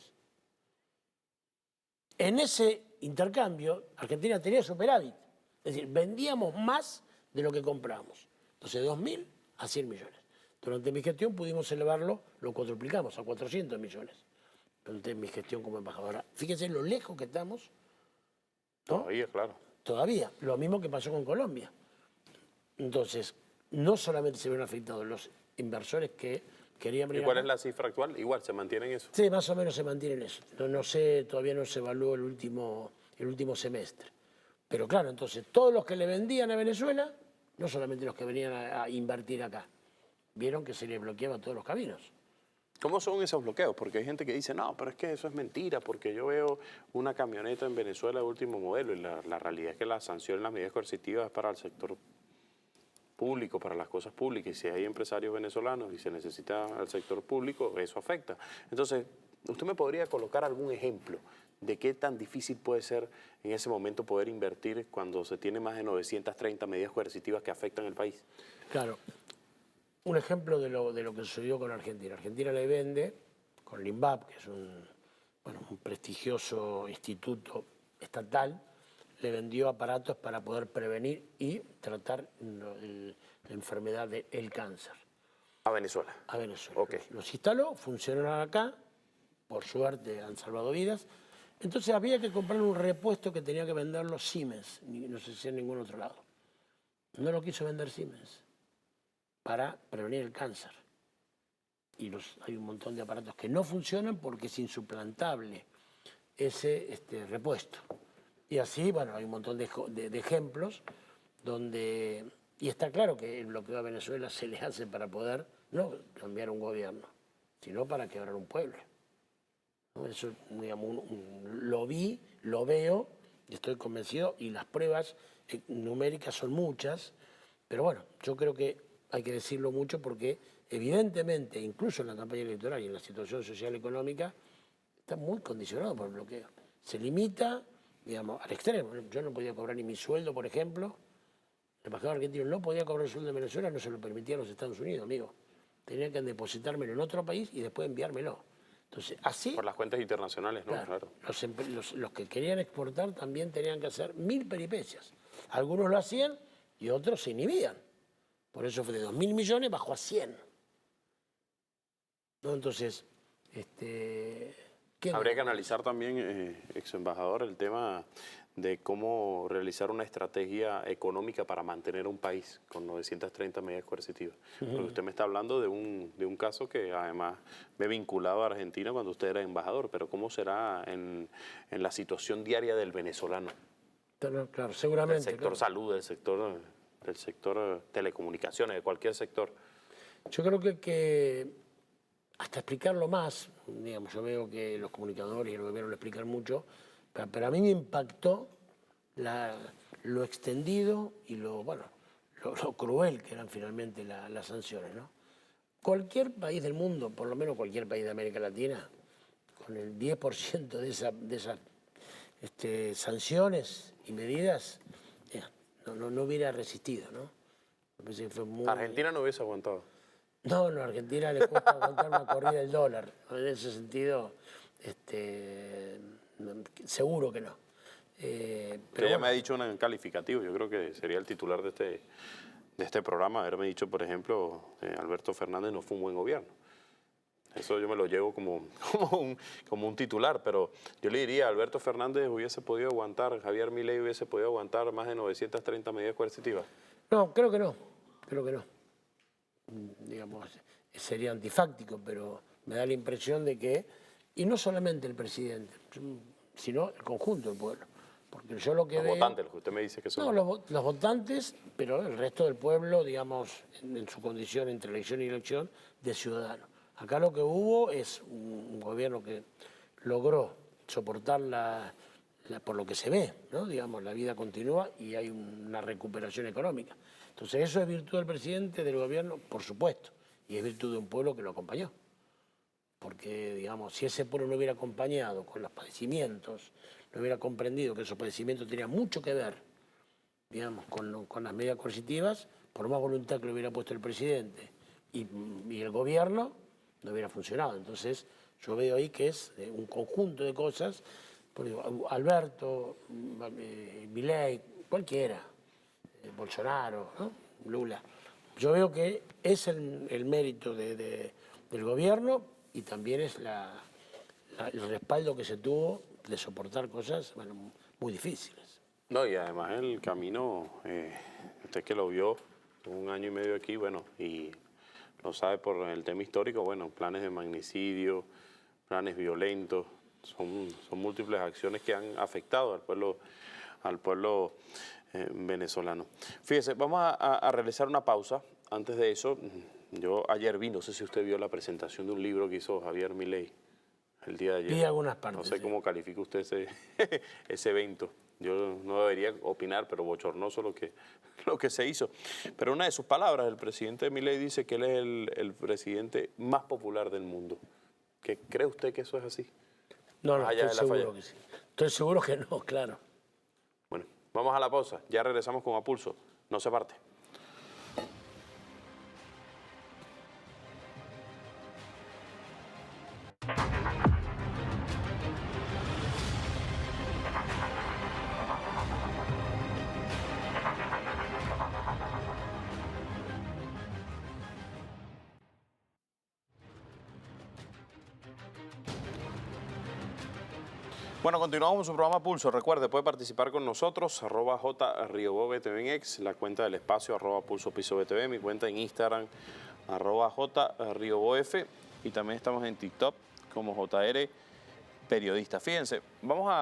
En ese intercambio, Argentina tenía superávit, es decir, vendíamos más de lo que compramos. Entonces, de 2.000 a 100 millones. Durante mi gestión pudimos elevarlo, lo cuadruplicamos a 400 millones. Durante mi gestión como embajadora. Fíjense lo lejos que estamos. ¿No? Todavía, claro. Todavía. Lo mismo que pasó con Colombia. Entonces, no solamente se ven afectados los inversores que querían venir. ¿Y cuál acá. es la cifra actual? Igual, ¿se mantiene en eso? Sí, más o menos se mantiene en eso. No sé, todavía no se evaluó el último semestre. Pero claro, entonces, todos los que le vendían a Venezuela, no solamente los que venían a invertir acá, vieron que se les bloqueaban todos los caminos. ¿Cómo son esos bloqueos? Porque hay gente que dice, no, pero es que eso es mentira, porque yo veo una camioneta en Venezuela de último modelo y la realidad es que las sanciones, las medidas coercitivas es para el sector público, para las cosas públicas, y si hay empresarios venezolanos y se necesita al sector público, eso afecta. Entonces, ¿usted me podría colocar algún ejemplo de qué tan difícil puede ser en ese momento poder invertir cuando se tiene más de 930 medidas coercitivas que afectan el país? Claro. Un ejemplo de lo que sucedió con Argentina. Argentina le vende, con el INVAP, que es un prestigioso instituto estatal, le vendió aparatos para poder prevenir y tratar la enfermedad del cáncer. A Venezuela. A Venezuela. Ok. Los instaló, funcionaron acá, por suerte han salvado vidas. Entonces había que comprar un repuesto que tenía que venderlo Siemens, no sé si en ningún otro lado. No lo quiso vender Siemens para prevenir el cáncer. Y hay un montón de aparatos que no funcionan porque es insuplantable ese repuesto. Y así, bueno, hay un montón de ejemplos donde... Y está claro que el bloqueo a Venezuela se le hace para poder no cambiar un gobierno, sino para quebrar un pueblo. ¿No? Eso, digamos, lo vi, lo veo, y estoy convencido, y las pruebas numéricas son muchas, pero bueno, yo creo que hay que decirlo mucho porque evidentemente, incluso en la campaña electoral y en la situación social y económica, está muy condicionado por el bloqueo. Se limita, digamos, al extremo. Yo no podía cobrar ni mi sueldo, por ejemplo. El embajador argentino no podía cobrar el sueldo de Venezuela, no se lo permitían los Estados Unidos, amigo. Tenían que depositármelo en otro país y después enviármelo. Entonces, así... Por las cuentas internacionales, ¿no? Claro. Los que querían exportar también tenían que hacer 1000 peripecias. Algunos lo hacían y otros se inhibían. Por eso fue de 2.000 millones bajó a 100. ¿No? Entonces, habría que analizar también, ex embajador, el tema de cómo realizar una estrategia económica para mantener un país con 930 medidas coercitivas. Porque usted me está hablando de un caso que además me vinculaba a Argentina cuando usted era embajador, pero ¿cómo será en la situación diaria del venezolano? Claro, seguramente. Del sector salud, del sector telecomunicaciones, de cualquier sector. Yo creo que hasta explicarlo más, digamos, yo veo que los comunicadores y el gobierno lo explican mucho, pero a mí me impactó lo extendido y lo cruel que eran finalmente las sanciones, ¿no? Cualquier país del mundo, por lo menos cualquier país de América Latina, con el 10% de esas sanciones y medidas, no hubiera resistido, ¿no? Me parece que fue muy... Argentina no hubiese aguantado. No, a Argentina le cuesta aguantar una corrida del dólar. En ese sentido, seguro que no. Que ella me ha dicho un calificativo, yo creo que sería el titular de este programa, haberme dicho, por ejemplo, Alberto Fernández no fue un buen gobierno. Eso yo me lo llevo como un titular, pero yo le diría, Alberto Fernández hubiese podido aguantar, Javier Milei hubiese podido aguantar más de 930 medidas coercitivas. No, creo que no. Digamos, sería antifáctico, pero me da la impresión de que, y no solamente el presidente, sino el conjunto del pueblo. Porque yo lo que los votantes, lo que usted me dice que son. No, los votantes, pero el resto del pueblo, digamos, en su condición entre elección y elección, de ciudadano. Acá lo que hubo es un gobierno que logró soportar por lo que se ve, ¿no? Digamos, la vida continúa y hay una recuperación económica. Entonces, eso es virtud del presidente, del gobierno, por supuesto, y es virtud de un pueblo que lo acompañó. Porque, digamos, si ese pueblo no hubiera acompañado con los padecimientos, no hubiera comprendido que esos padecimientos tenían mucho que ver, digamos, con las medidas coercitivas, por más voluntad que le hubiera puesto el presidente y el gobierno, no hubiera funcionado. Entonces, yo veo ahí que es un conjunto de cosas, Alberto, Milei, cualquiera, Bolsonaro, ¿no? Lula. Yo veo que es el mérito del gobierno y también es el respaldo que se tuvo de soportar cosas muy difíciles. No, y además el camino, usted que lo vio un año y medio aquí, bueno, y lo sabe por el tema histórico, bueno, planes de magnicidio, planes violentos, son múltiples acciones que han afectado al pueblo venezolano. Fíjese, vamos a realizar una pausa. Antes de eso, yo ayer vi, no sé si usted vio la presentación de un libro que hizo Javier Milei el día de ayer. Vi algunas partes. No sé cómo califica usted ese evento. Yo no debería opinar, pero bochornoso lo que se hizo. Pero una de sus palabras, el presidente Milei dice que él es el presidente más popular del mundo. ¿Cree usted que eso es así? No, estoy seguro que sí. Estoy seguro que no, claro. Bueno, vamos a la pausa. Ya regresamos con A Pulso. No se parte. Bueno, continuamos con su programa Pulso. Recuerde, puede participar con nosotros, @JRioboBTV en X, la cuenta del espacio, @PulsoPisoBTV, mi cuenta en Instagram, @JRioboF, y también estamos en TikTok como JR Periodista. Fíjense, vamos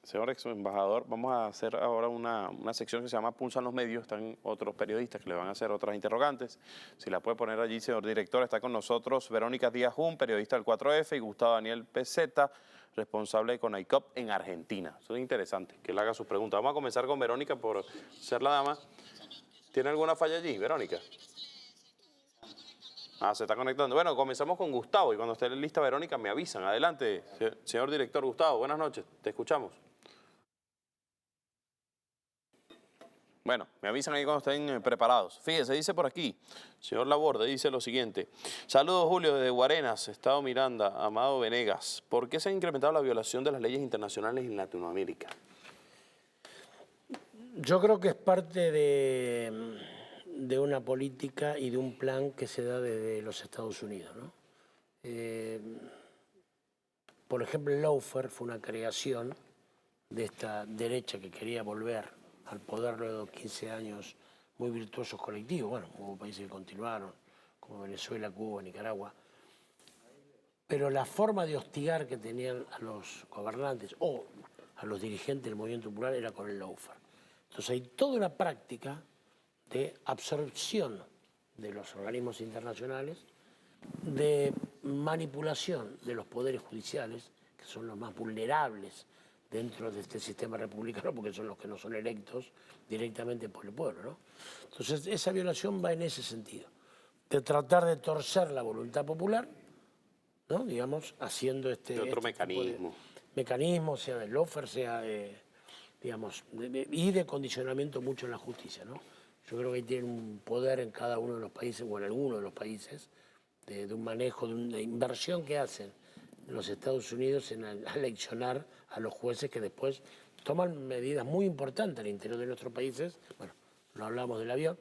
señor ex embajador, vamos a hacer ahora una sección que se llama Pulsan los Medios. Están otros periodistas que le van a hacer otras interrogantes. Si la puede poner allí, señor director. Está con nosotros Verónica Díaz Jun, periodista del 4F, y Gustavo Daniel Pezeta, responsable de CONAICOP en Argentina. Eso es interesante, que él haga sus preguntas. Vamos a comenzar con Verónica por ser la dama. ¿Tiene alguna falla allí, Verónica? Se está conectando. Bueno, comenzamos con Gustavo, y cuando esté lista Verónica me avisan. Adelante, señor director. Gustavo, buenas noches, te escuchamos. Bueno, me avisan ahí cuando estén preparados. Fíjese, dice por aquí, señor Laborde, dice lo siguiente. Saludos, Julio, desde Guarenas, Estado Miranda, Amado Venegas. ¿Por qué se ha incrementado la violación de las leyes internacionales en Latinoamérica? Yo creo que es parte de una política y de un plan que se da desde los Estados Unidos, ¿no? Por ejemplo, el lawfare fue una creación de esta derecha que quería volver al poder luego de 15 años muy virtuosos colectivos. Bueno, hubo países que continuaron, como Venezuela, Cuba, Nicaragua. Pero la forma de hostigar que tenían a los gobernantes o a los dirigentes del movimiento popular era con el lawfare. Entonces hay toda una práctica de absorción de los organismos internacionales, de manipulación de los poderes judiciales, que son los más vulnerables dentro de este sistema republicano, porque son los que no son electos directamente por el pueblo, ¿no? Entonces, esa violación va en ese sentido, de tratar de torcer la voluntad popular, ¿no? Digamos, haciendo otro mecanismo. Mecanismo, sea del lawfare, sea digamos, y de condicionamiento mucho en la justicia, ¿no? Yo creo que ahí tienen un poder en cada uno de los países, o en alguno de los países, de un manejo, de una inversión que hacen los Estados Unidos en aleccionar a los jueces que después toman medidas muy importantes al interior de nuestros países. Bueno, lo hablamos del avión.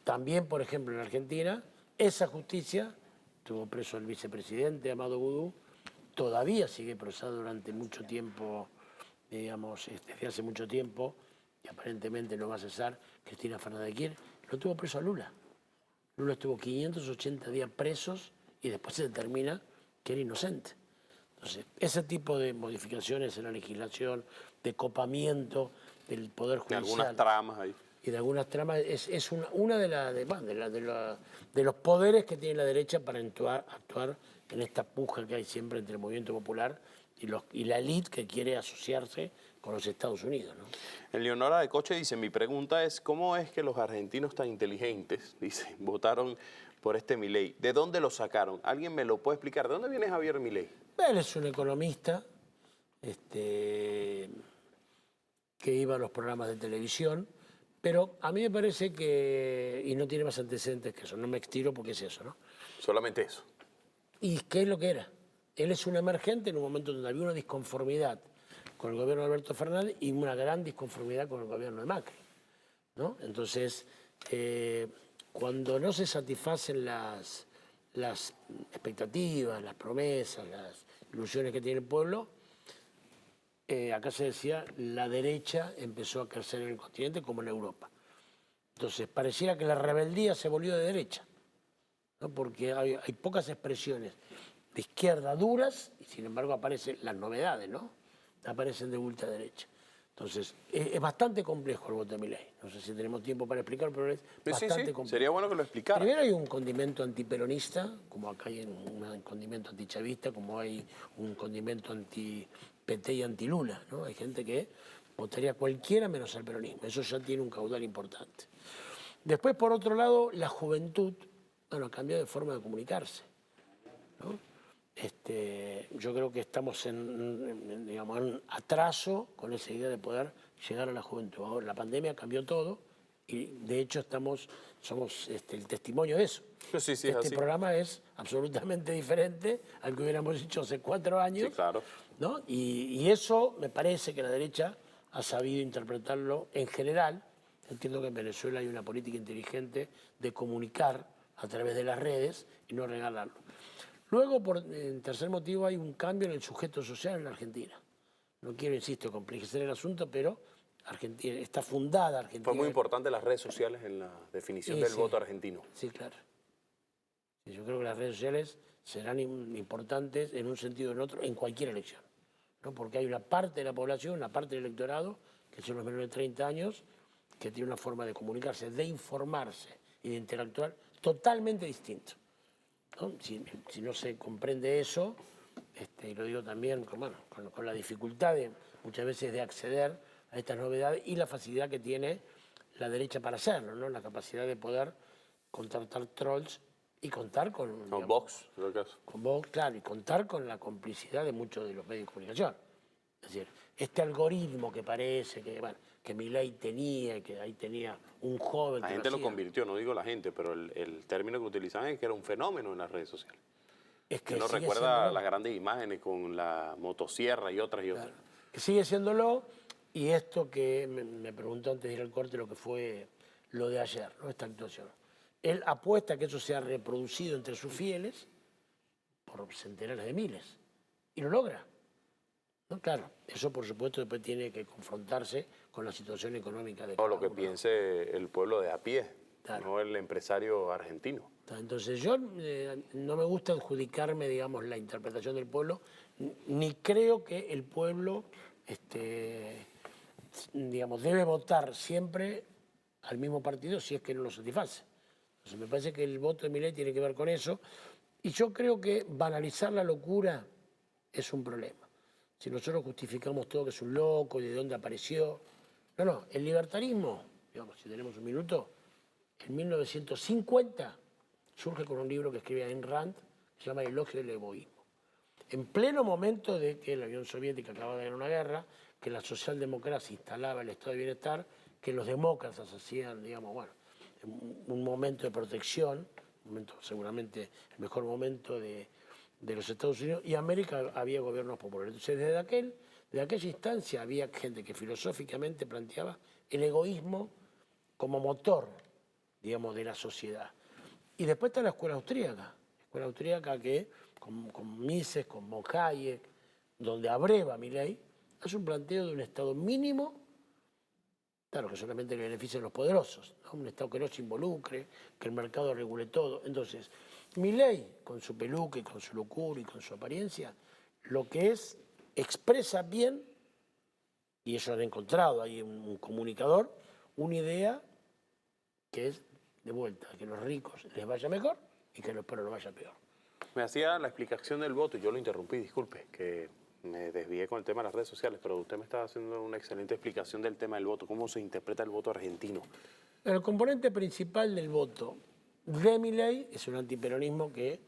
También, por ejemplo, en Argentina, esa justicia, tuvo preso el vicepresidente Amado Boudou, todavía sigue procesado durante mucho tiempo, digamos, desde hace mucho tiempo, y aparentemente no va a cesar, Cristina Fernández de Kirchner, lo tuvo preso a Lula. Lula estuvo 580 días presos y después se determina que era inocente. Entonces, ese tipo de modificaciones en la legislación, de copamiento del Poder Judicial. De algunas tramas ahí. Y de algunas tramas es una de los poderes que tiene la derecha para actuar en esta puja que hay siempre entre el movimiento popular y la élite que quiere asociarse con los Estados Unidos, ¿no? Eleonora de Coche dice, mi pregunta es, ¿cómo es que los argentinos tan inteligentes, dice, votaron por este Milei? ¿De dónde lo sacaron? ¿Alguien me lo puede explicar? ¿De dónde viene Javier Milei? Él es un economista que iba a los programas de televisión, pero a mí me parece que, y no tiene más antecedentes que eso, no me estiro porque es eso, ¿no? Solamente eso. ¿Y qué es lo que era? Él es un emergente en un momento donde había una disconformidad con el gobierno de Alberto Fernández y una gran disconformidad con el gobierno de Macri, ¿no? Entonces, cuando no se satisfacen las expectativas, las promesas, las ilusiones que tiene el pueblo, acá se decía, la derecha empezó a crecer en el continente como en Europa. Entonces, pareciera que la rebeldía se volvió de derecha, ¿no? Porque hay pocas expresiones de izquierda duras y sin embargo aparecen las novedades, ¿no? Aparecen de ultraderecha. Entonces, es bastante complejo el voto de Milei. No sé si tenemos tiempo para explicar, pero es bastante complejo. Sería bueno que lo explicara. Primero hay un condimento antiperonista, como acá hay un condimento antichavista, como hay un condimento anti-PT y anti-Lula, ¿no? Hay gente que votaría cualquiera menos al peronismo. Eso ya tiene un caudal importante. Después, por otro lado, la juventud, bueno, ha cambiado de forma de comunicarse, ¿no? Yo creo que estamos en atraso con esa idea de poder llegar a la juventud. Ahora, la pandemia cambió todo y de hecho somos el testimonio de eso. Sí, este así. Programa es absolutamente diferente al que hubiéramos hecho hace 4 años. Sí, claro. ¿No? Y eso me parece que la derecha ha sabido interpretarlo en general. Entiendo que en Venezuela hay una política inteligente de comunicar a través de las redes y no regalarlo. Luego, en tercer motivo, hay un cambio en el sujeto social en la Argentina. No quiero, insisto, complejizar el asunto, pero Argentina está fundada Argentina. Fue muy importante las redes sociales en la definición del voto argentino. Sí, claro. Sí, yo creo que las redes sociales serán importantes en un sentido o en otro en cualquier elección, ¿no? Porque hay una parte de la población, una parte del electorado, que son los menores de 30 años, que tiene una forma de comunicarse, de informarse y de interactuar totalmente distinto, ¿no? Si no se comprende eso, y lo digo también con la dificultad muchas veces de acceder a estas novedades y la facilidad que tiene la derecha para hacerlo, ¿no? La capacidad de poder contratar trolls y contar con Vox, en el caso. Con Vox, claro, y contar con la complicidad de muchos de los medios de comunicación. Es decir, este algoritmo que parece que Milei tenía, que ahí tenía un joven... La que gente lo hacía. convirtió, no digo la gente, pero el término que utilizaban es que era un fenómeno en las redes sociales. Es que Uno sigue recuerda siéndolo. las grandes imágenes con la motosierra y otras y otras. Claro. Que sigue siéndolo, y esto que me preguntó antes de ir al corte lo que fue lo de ayer, ¿no? Esta actuación. Él apuesta a que eso sea reproducido entre sus fieles por centenares de miles, y lo logra, ¿no? Claro, eso por supuesto después tiene que confrontarse con la situación económica de O cada lo que uno. piense el pueblo de a pie, Claro. no el empresario argentino. Entonces yo no me gusta adjudicarme, digamos, la interpretación del pueblo, ni creo que el pueblo, digamos, debe votar siempre al mismo partido si es que no lo satisface. Entonces me parece que el voto de Milei tiene que ver con eso, y yo creo que banalizar la locura es un problema. Si nosotros justificamos todo que es un loco y de dónde apareció... No, el libertarismo, digamos, si tenemos un minuto, en 1950 surge con un libro que escribe Ayn Rand, que se llama El elogio del egoísmo. En pleno momento de que la Unión Soviética acababa de ganar una guerra, que la socialdemocracia instalaba el estado de bienestar, que los demócratas hacían, digamos, un momento de protección, seguramente el mejor momento de de los Estados Unidos, y América había gobiernos populares. Entonces, desde aquella instancia había gente que filosóficamente planteaba el egoísmo como motor, digamos, de la sociedad. Y después está la escuela austríaca que, con Mises, con von Hayek, donde abreva Milei, hace un planteo de un Estado mínimo, claro, que solamente le beneficia a los poderosos, ¿no? Un Estado que no se involucre, que el mercado regule todo. Entonces, Milei, con su peluca y con su locura y con su apariencia, lo que es, expresa bien, y ellos han encontrado ahí un comunicador, una idea que es, de vuelta, que a los ricos les vaya mejor y que a los pobres les vaya peor. Me hacía la explicación del voto y yo lo interrumpí, disculpe, que me desvié con el tema de las redes sociales, pero usted me estaba haciendo una excelente explicación del tema del voto, cómo se interpreta el voto argentino. El componente principal del voto de Milei es un antiperonismo que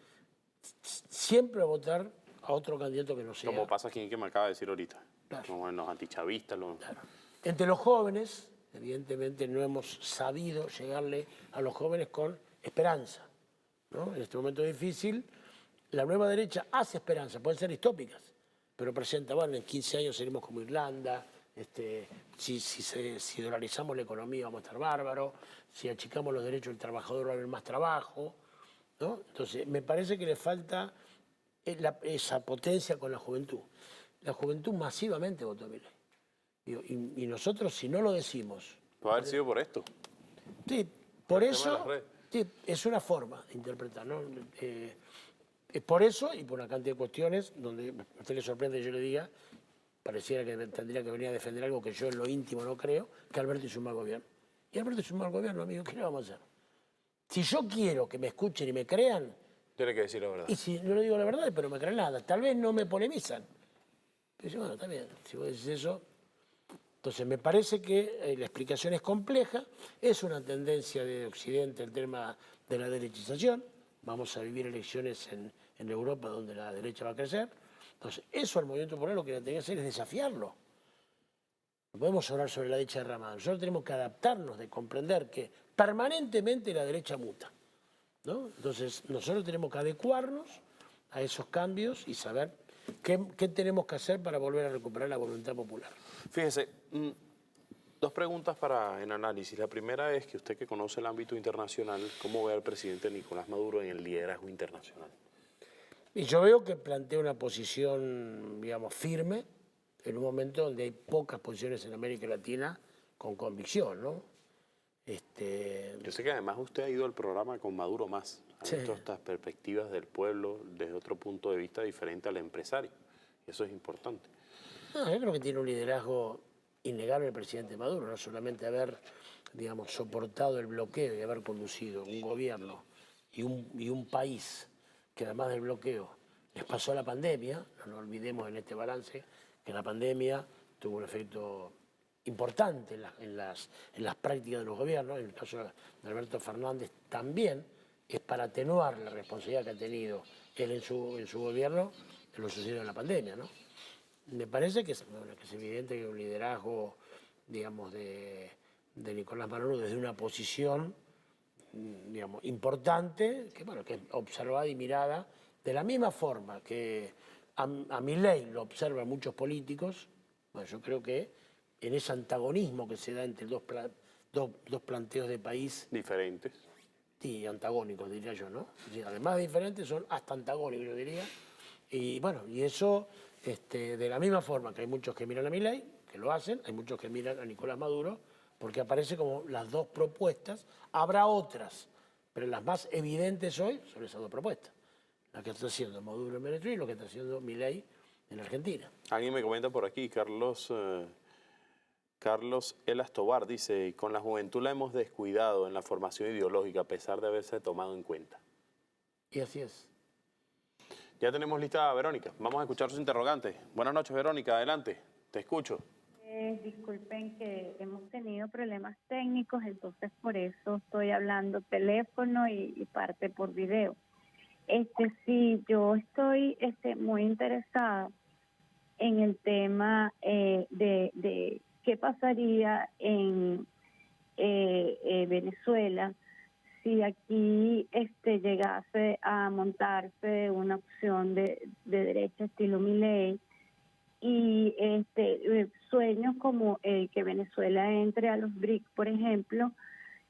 siempre va a votar a otro candidato que no sea. Como pasa aquí que me acaba de decir ahorita, Claro. como en los antichavistas. Claro. Entre los jóvenes, evidentemente no hemos sabido llegarle a los jóvenes con esperanza, ¿no? En este momento difícil, la nueva derecha hace esperanza, pueden ser distópicas, pero presenta, bueno, en 15 años seremos como Irlanda, si dolarizamos la economía vamos a estar bárbaros, si achicamos los derechos del trabajador va a haber más trabajo, ¿no? Entonces, me parece que le falta esa potencia con la juventud. La juventud masivamente votó a Milei. Y nosotros, si no lo decimos... Puede haber sido por esto. Sí, por eso... Sí, es una forma de interpretar, ¿no? Es por eso y por una cantidad de cuestiones donde a usted le sorprende que yo le diga, pareciera que tendría que venir a defender algo que yo en lo íntimo no creo, que Alberto hizo un mal gobierno. Y Alberto hizo un mal gobierno, amigo, ¿qué le vamos a hacer? Si yo quiero que me escuchen y me crean... Tiene que decir la verdad. Y si no le digo la verdad, pero me creen nada, tal vez no me polemizan. Pero bueno, está bien, si vos decís eso... Entonces, me parece que la explicación es compleja, es una tendencia de Occidente el tema de la derechización, vamos a vivir elecciones en Europa donde la derecha va a crecer, entonces eso al movimiento popular lo que tenía que hacer es desafiarlo. No podemos hablar sobre la derecha derramada, nosotros tenemos que adaptarnos, de comprender que permanentemente la derecha muta, ¿no? Entonces, nosotros tenemos que adecuarnos a esos cambios y saber qué tenemos que hacer para volver a recuperar la voluntad popular. Fíjese, dos preguntas en análisis. La primera es que usted que conoce el ámbito internacional, ¿cómo ve al presidente Nicolás Maduro en el liderazgo internacional? Y yo veo que plantea una posición, digamos, firme, en un momento donde hay pocas posiciones en América Latina con convicción, ¿no? Yo sé que además usted ha ido al programa con Maduro Más, ha visto estas perspectivas del pueblo desde otro punto de vista diferente al empresario. Y eso es importante. No, yo creo que tiene un liderazgo innegable el presidente Maduro, no solamente haber, digamos, soportado el bloqueo y haber conducido un gobierno y un país que además del bloqueo les pasó la pandemia, no nos olvidemos en este balance que la pandemia tuvo un efecto importante en las prácticas de los gobiernos, en el caso de Alberto Fernández también es para atenuar la responsabilidad que ha tenido él en su gobierno de lo sucedido en la pandemia, ¿no? Me parece que es evidente que un liderazgo, digamos, de Nicolás Maduro desde una posición, digamos, importante, que bueno, que es observada y mirada de la misma forma que a Milei lo observan muchos políticos. Bueno, yo creo que en ese antagonismo que se da entre dos planteos de país... Diferentes. Sí, antagónicos, diría yo, ¿no? Sí, además de diferentes, son hasta antagónicos, yo diría. Y bueno, y eso... de la misma forma que hay muchos que miran a Milei, que lo hacen, hay muchos que miran a Nicolás Maduro, porque aparece como las dos propuestas. Habrá otras, pero las más evidentes hoy son esas dos propuestas. La que está haciendo Maduro en Venezuela y lo que está haciendo Milei en Argentina. Alguien me comenta por aquí, Carlos Elas Tobar, dice, con la juventud la hemos descuidado en la formación ideológica a pesar de haberse tomado en cuenta. Y así es. Ya tenemos lista a Verónica. Vamos a escuchar sus interrogantes. Buenas noches, Verónica. Adelante. Te escucho. Disculpen que hemos tenido problemas técnicos, entonces por eso estoy hablando teléfono y parte por video. Sí, yo estoy muy interesada en el tema de qué pasaría en Venezuela si aquí llegase a montarse una opción de derecha estilo Milei, y sueños como el que Venezuela entre a los BRICS, por ejemplo,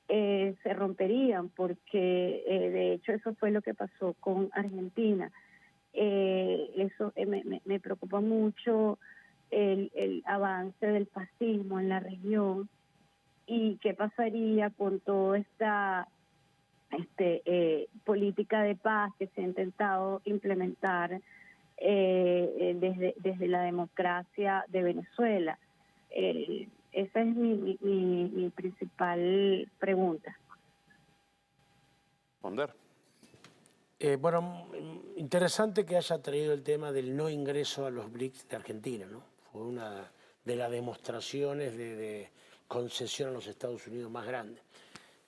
se romperían, porque de hecho eso fue lo que pasó con Argentina. Eso me preocupa mucho, el avance del fascismo en la región, y qué pasaría con toda esta política de paz que se ha intentado implementar desde la democracia de Venezuela. Esa es mi principal pregunta. Responder. Bueno, interesante que haya traído el tema del no ingreso a los BRICS de Argentina, ¿no? Fue una de las demostraciones de concesión a los Estados Unidos más grande.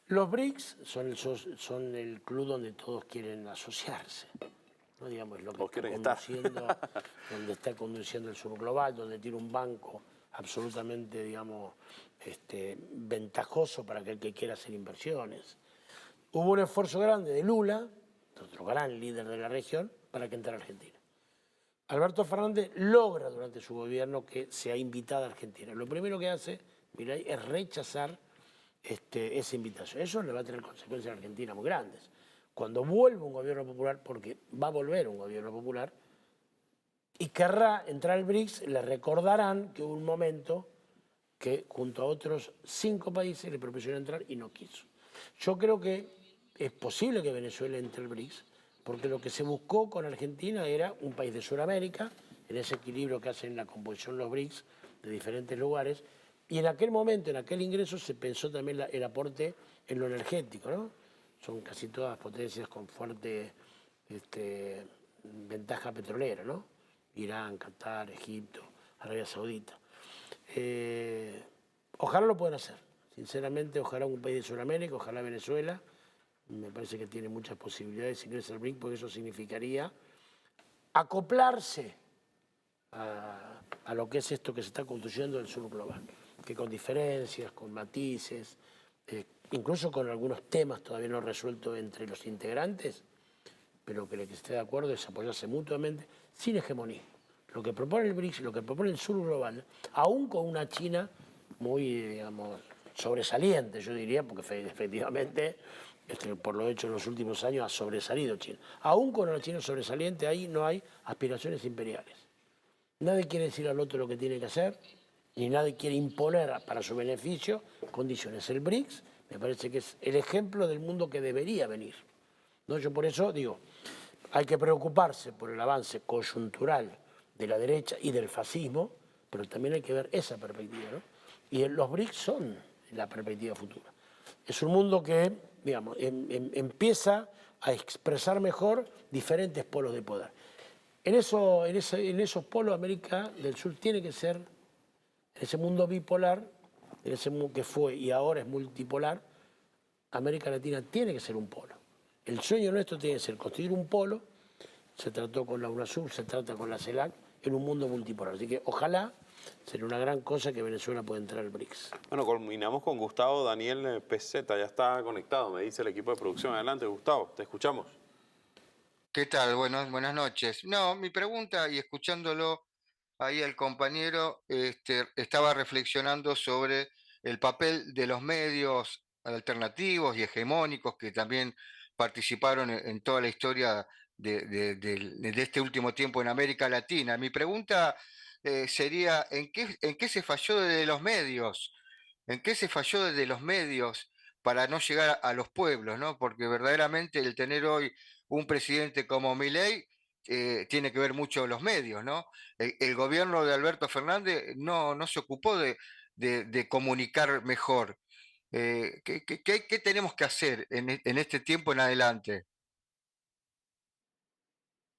Los BRICS son el club donde todos quieren asociarse, ¿no? Digamos, lo que donde está conduciendo el sur global, donde tiene un banco absolutamente, digamos, ventajoso para aquel que quiera hacer inversiones. Hubo un esfuerzo grande de Lula, otro gran líder de la región, para que entrara Argentina. Alberto Fernández logra durante su gobierno que sea invitada a Argentina. Lo primero que hace Milei es rechazar esa invitación. Eso le va a tener consecuencias a Argentina muy grandes. Cuando vuelva un gobierno popular, porque va a volver un gobierno popular, y querrá entrar al BRICS, le recordarán que hubo un momento que junto a otros 5 países le propusieron entrar y no quiso. Yo creo que es posible que Venezuela entre al BRICS, porque lo que se buscó con Argentina era un país de Sudamérica, en ese equilibrio que hacen la composición los BRICS de diferentes lugares, y en aquel momento, en aquel ingreso, se pensó también el aporte en lo energético, ¿no? Son casi todas potencias con fuerte ventaja petrolera, ¿no? Irán, Qatar, Egipto, Arabia Saudita. Ojalá lo puedan hacer, sinceramente, ojalá un país de Sudamérica, ojalá Venezuela. Me parece que tiene muchas posibilidades de ingresar al BRICS, porque eso significaría acoplarse a lo que es esto que se está construyendo del sur global, que con diferencias, con matices, incluso con algunos temas todavía no resueltos entre los integrantes, pero que el que esté de acuerdo es apoyarse mutuamente sin hegemonía. Lo que propone el BRICS, lo que propone el sur global, aún con una China muy, digamos, sobresaliente, yo diría, porque efectivamente, por lo hecho en los últimos años, ha sobresalido China. Aún con una China sobresaliente, ahí no hay aspiraciones imperiales. Nadie quiere decir al otro lo que tiene que hacer, ni nadie quiere imponer para su beneficio condiciones. El BRICS me parece que es el ejemplo del mundo que debería venir, ¿no? Yo por eso digo, hay que preocuparse por el avance coyuntural de la derecha y del fascismo, pero también hay que ver esa perspectiva, ¿no? Y los BRICS son la perspectiva futura. Es un mundo que, digamos, empieza a expresar mejor diferentes polos de poder. En esos polos, América del Sur tiene que ser, en ese mundo bipolar, en ese mundo que fue y ahora es multipolar, América Latina tiene que ser un polo. El sueño nuestro tiene que ser construir un polo, se trató con la UNASUR, se trata con la CELAC, en un mundo multipolar. Así que ojalá, sería una gran cosa que Venezuela pueda entrar al BRICS. Bueno, culminamos con Gustavo Daniel Peseta, ya está conectado, me dice el equipo de producción. Adelante, Gustavo, te escuchamos. ¿Qué tal? Buenas noches. No, mi pregunta, y escuchándolo ahí al compañero, estaba reflexionando sobre el papel de los medios alternativos y hegemónicos que también participaron en toda la historia de este último tiempo en América Latina. Mi pregunta sería, ¿en qué se falló desde los medios? ¿En qué se falló desde los medios para no llegar a los pueblos, ¿no? Porque verdaderamente el tener hoy un presidente como Milei tiene que ver mucho los medios, ¿no? El gobierno de Alberto Fernández no se ocupó de comunicar mejor. ¿Qué tenemos que hacer en este tiempo en adelante?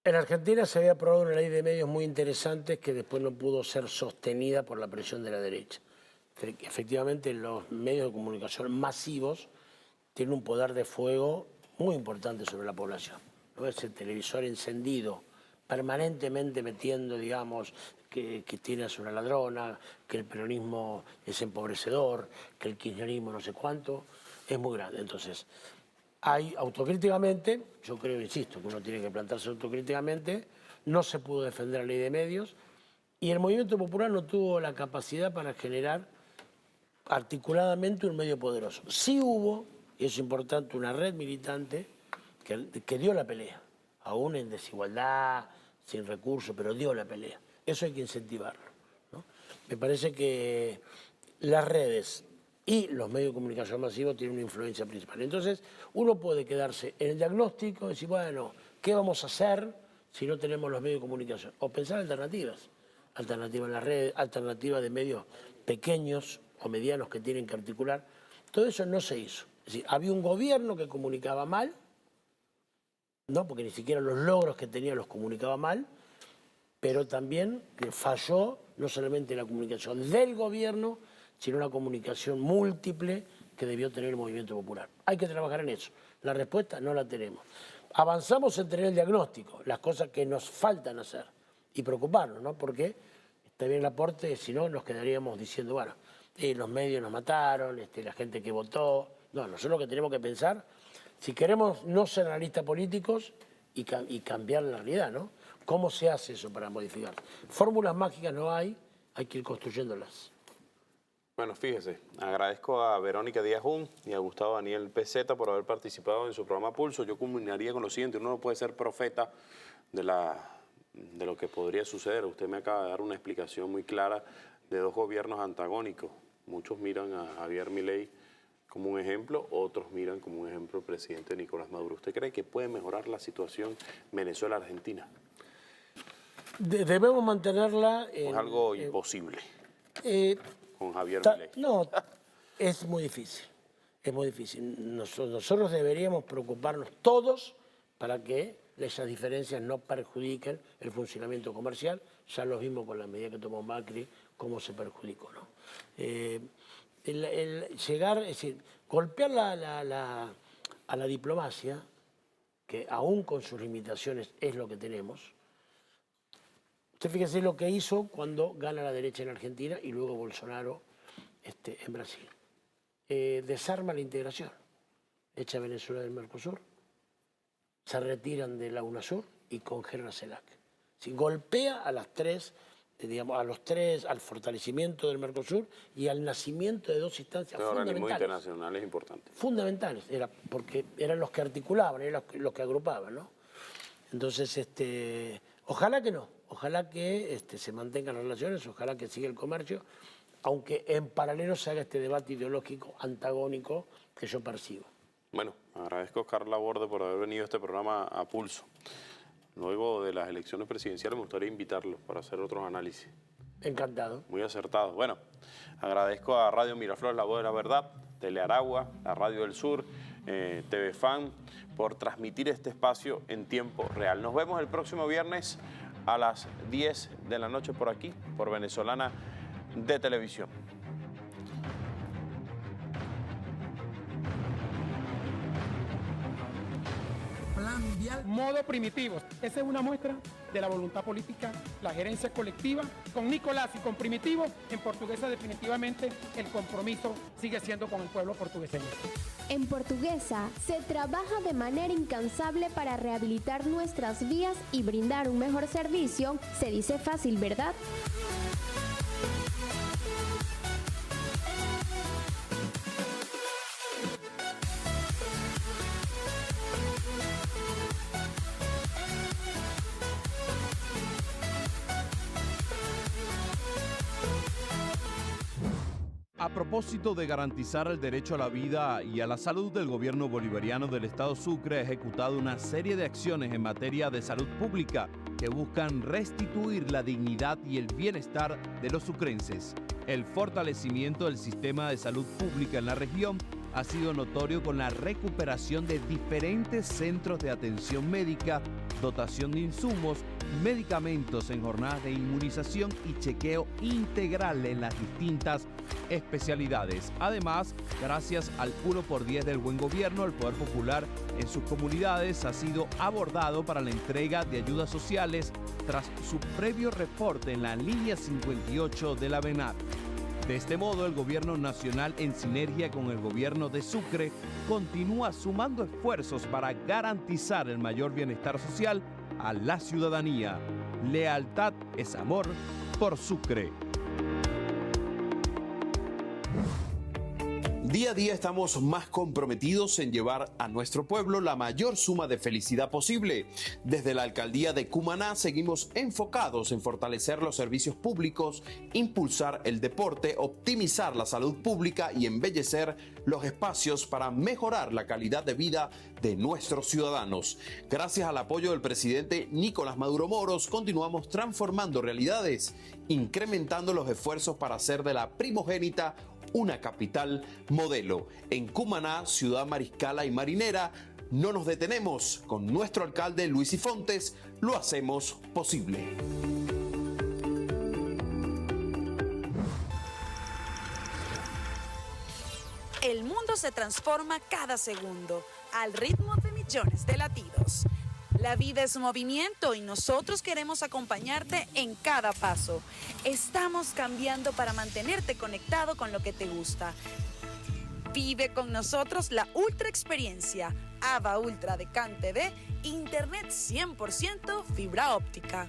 En Argentina se había aprobado una ley de medios muy interesante que después no pudo ser sostenida por la presión de la derecha. Efectivamente, los medios de comunicación masivos tienen un poder de fuego muy importante sobre la población. ¿No? Ese televisor encendido, permanentemente metiendo, digamos, que tiene a una ladrona, que el peronismo es empobrecedor, que el kirchnerismo no sé cuánto, es muy grande. Entonces, Hay autocríticamente, yo creo, insisto, que uno tiene que plantarse autocríticamente, no se pudo defender la ley de medios y el movimiento popular no tuvo la capacidad para generar articuladamente un medio poderoso. Sí hubo, y es importante, una red militante que dio la pelea, aún en desigualdad, sin recursos, pero dio la pelea. Eso hay que incentivarlo, ¿no? Me parece que las redes y los medios de comunicación masivos tienen una influencia principal. Entonces, uno puede quedarse en el diagnóstico y decir, bueno, ¿qué vamos a hacer si no tenemos los medios de comunicación? O pensar alternativas. Alternativas en las redes, alternativas de medios pequeños o medianos que tienen que articular. Todo eso no se hizo. Es decir, había un gobierno que comunicaba mal, no, porque ni siquiera los logros que tenía los comunicaba mal, pero también que falló no solamente la comunicación del gobierno, sino una comunicación múltiple que debió tener el movimiento popular. Hay que trabajar en eso. La respuesta no la tenemos. Avanzamos en tener el diagnóstico, las cosas que nos faltan hacer y preocuparnos, ¿no? Porque está bien el aporte, si no nos quedaríamos diciendo, bueno, los medios nos mataron, la gente que votó. No, nosotros lo que tenemos que pensar, si queremos no ser analistas políticos y cambiar la realidad, ¿no? ¿Cómo se hace eso para modificar? Fórmulas mágicas no hay que ir construyéndolas. Bueno, fíjese, agradezco a Verónica Díaz-Jun y a Gustavo Daniel Pezeta por haber participado en su programa Pulso. Yo culminaría con lo siguiente: uno no puede ser profeta de lo que podría suceder. Usted me acaba de dar una explicación muy clara de dos gobiernos antagónicos. Muchos miran a Javier Milei como un ejemplo, otros miran como un ejemplo al presidente Nicolás Maduro. ¿Usted cree que puede mejorar la situación Venezuela-Argentina? Debemos mantenerla... Es algo imposible con Javier Milei. No, es muy difícil. Es muy difícil. Nosotros deberíamos preocuparnos todos para que esas diferencias no perjudiquen el funcionamiento comercial. Ya lo vimos con la medida que tomó Macri, cómo se perjudicó, ¿no? Llegar, es decir, golpear a la diplomacia, que aún con sus limitaciones es lo que tenemos. Usted fíjese lo que hizo cuando gana la derecha en Argentina y luego Bolsonaro en Brasil. Desarma la integración, echa a Venezuela del Mercosur, se retiran de la UNASUR y congelan a CELAC. Si golpea a las tres, digamos, al fortalecimiento del Mercosur y al nacimiento de dos instancias fundamentales. Organismos internacionales importantes. Fundamentales, porque eran los que articulaban, eran los que agrupaban, ¿no? Entonces, ojalá que no, ojalá que se mantengan las relaciones, ojalá que siga el comercio, aunque en paralelo se haga este debate ideológico antagónico que yo percibo. Bueno, agradezco a Carla Borde por haber venido a este programa a Pulso. Luego de las elecciones presidenciales me gustaría invitarlos para hacer otros análisis. Encantado. Muy acertados. Bueno, agradezco a Radio Miraflores, La Voz de la Verdad, Telearagua, la Radio del Sur, TV Fan, por transmitir este espacio en tiempo real. Nos vemos el próximo viernes a las 10 de la noche por aquí, por Venezolana de Televisión. Modo primitivo. Esa es una muestra de la voluntad política, la gerencia colectiva. Con Nicolás y con Primitivo, en Portuguesa definitivamente el compromiso sigue siendo con el pueblo portugueseño. En Portuguesa se trabaja de manera incansable para rehabilitar nuestras vías y brindar un mejor servicio. Se dice fácil, ¿verdad? A propósito de garantizar el derecho a la vida y a la salud, el gobierno bolivariano del Estado Sucre ha ejecutado una serie de acciones en materia de salud pública que buscan restituir la dignidad y el bienestar de los sucrenses. El fortalecimiento del sistema de salud pública en la región ha sido notorio con la recuperación de diferentes centros de atención médica, dotación de insumos, medicamentos en jornadas de inmunización y chequeo integral en las distintas especialidades. Además, gracias al 1x10 del buen gobierno, el Poder Popular en sus comunidades ha sido abordado para la entrega de ayudas sociales tras su previo reporte en la línea 58 de la VENAT. De este modo, el gobierno nacional, en sinergia con el gobierno de Sucre, continúa sumando esfuerzos para garantizar el mayor bienestar social a la ciudadanía. Lealtad es amor por Sucre. Día a día estamos más comprometidos en llevar a nuestro pueblo la mayor suma de felicidad posible. Desde la alcaldía de Cumaná seguimos enfocados en fortalecer los servicios públicos, impulsar el deporte, optimizar la salud pública y embellecer los espacios para mejorar la calidad de vida de nuestros ciudadanos. Gracias al apoyo del presidente Nicolás Maduro Moros, continuamos transformando realidades, incrementando los esfuerzos para hacer de la primogénita una capital modelo. En Cumaná, Ciudad Mariscala y Marinera, no nos detenemos. Con nuestro alcalde Luis Y. Fontes lo hacemos posible. El mundo se transforma cada segundo, al ritmo de millones de latidos. La vida es movimiento y nosotros queremos acompañarte en cada paso. Estamos cambiando para mantenerte conectado con lo que te gusta. Vive con nosotros la ultra experiencia AVA Ultra de CAN TV, internet 100% fibra óptica.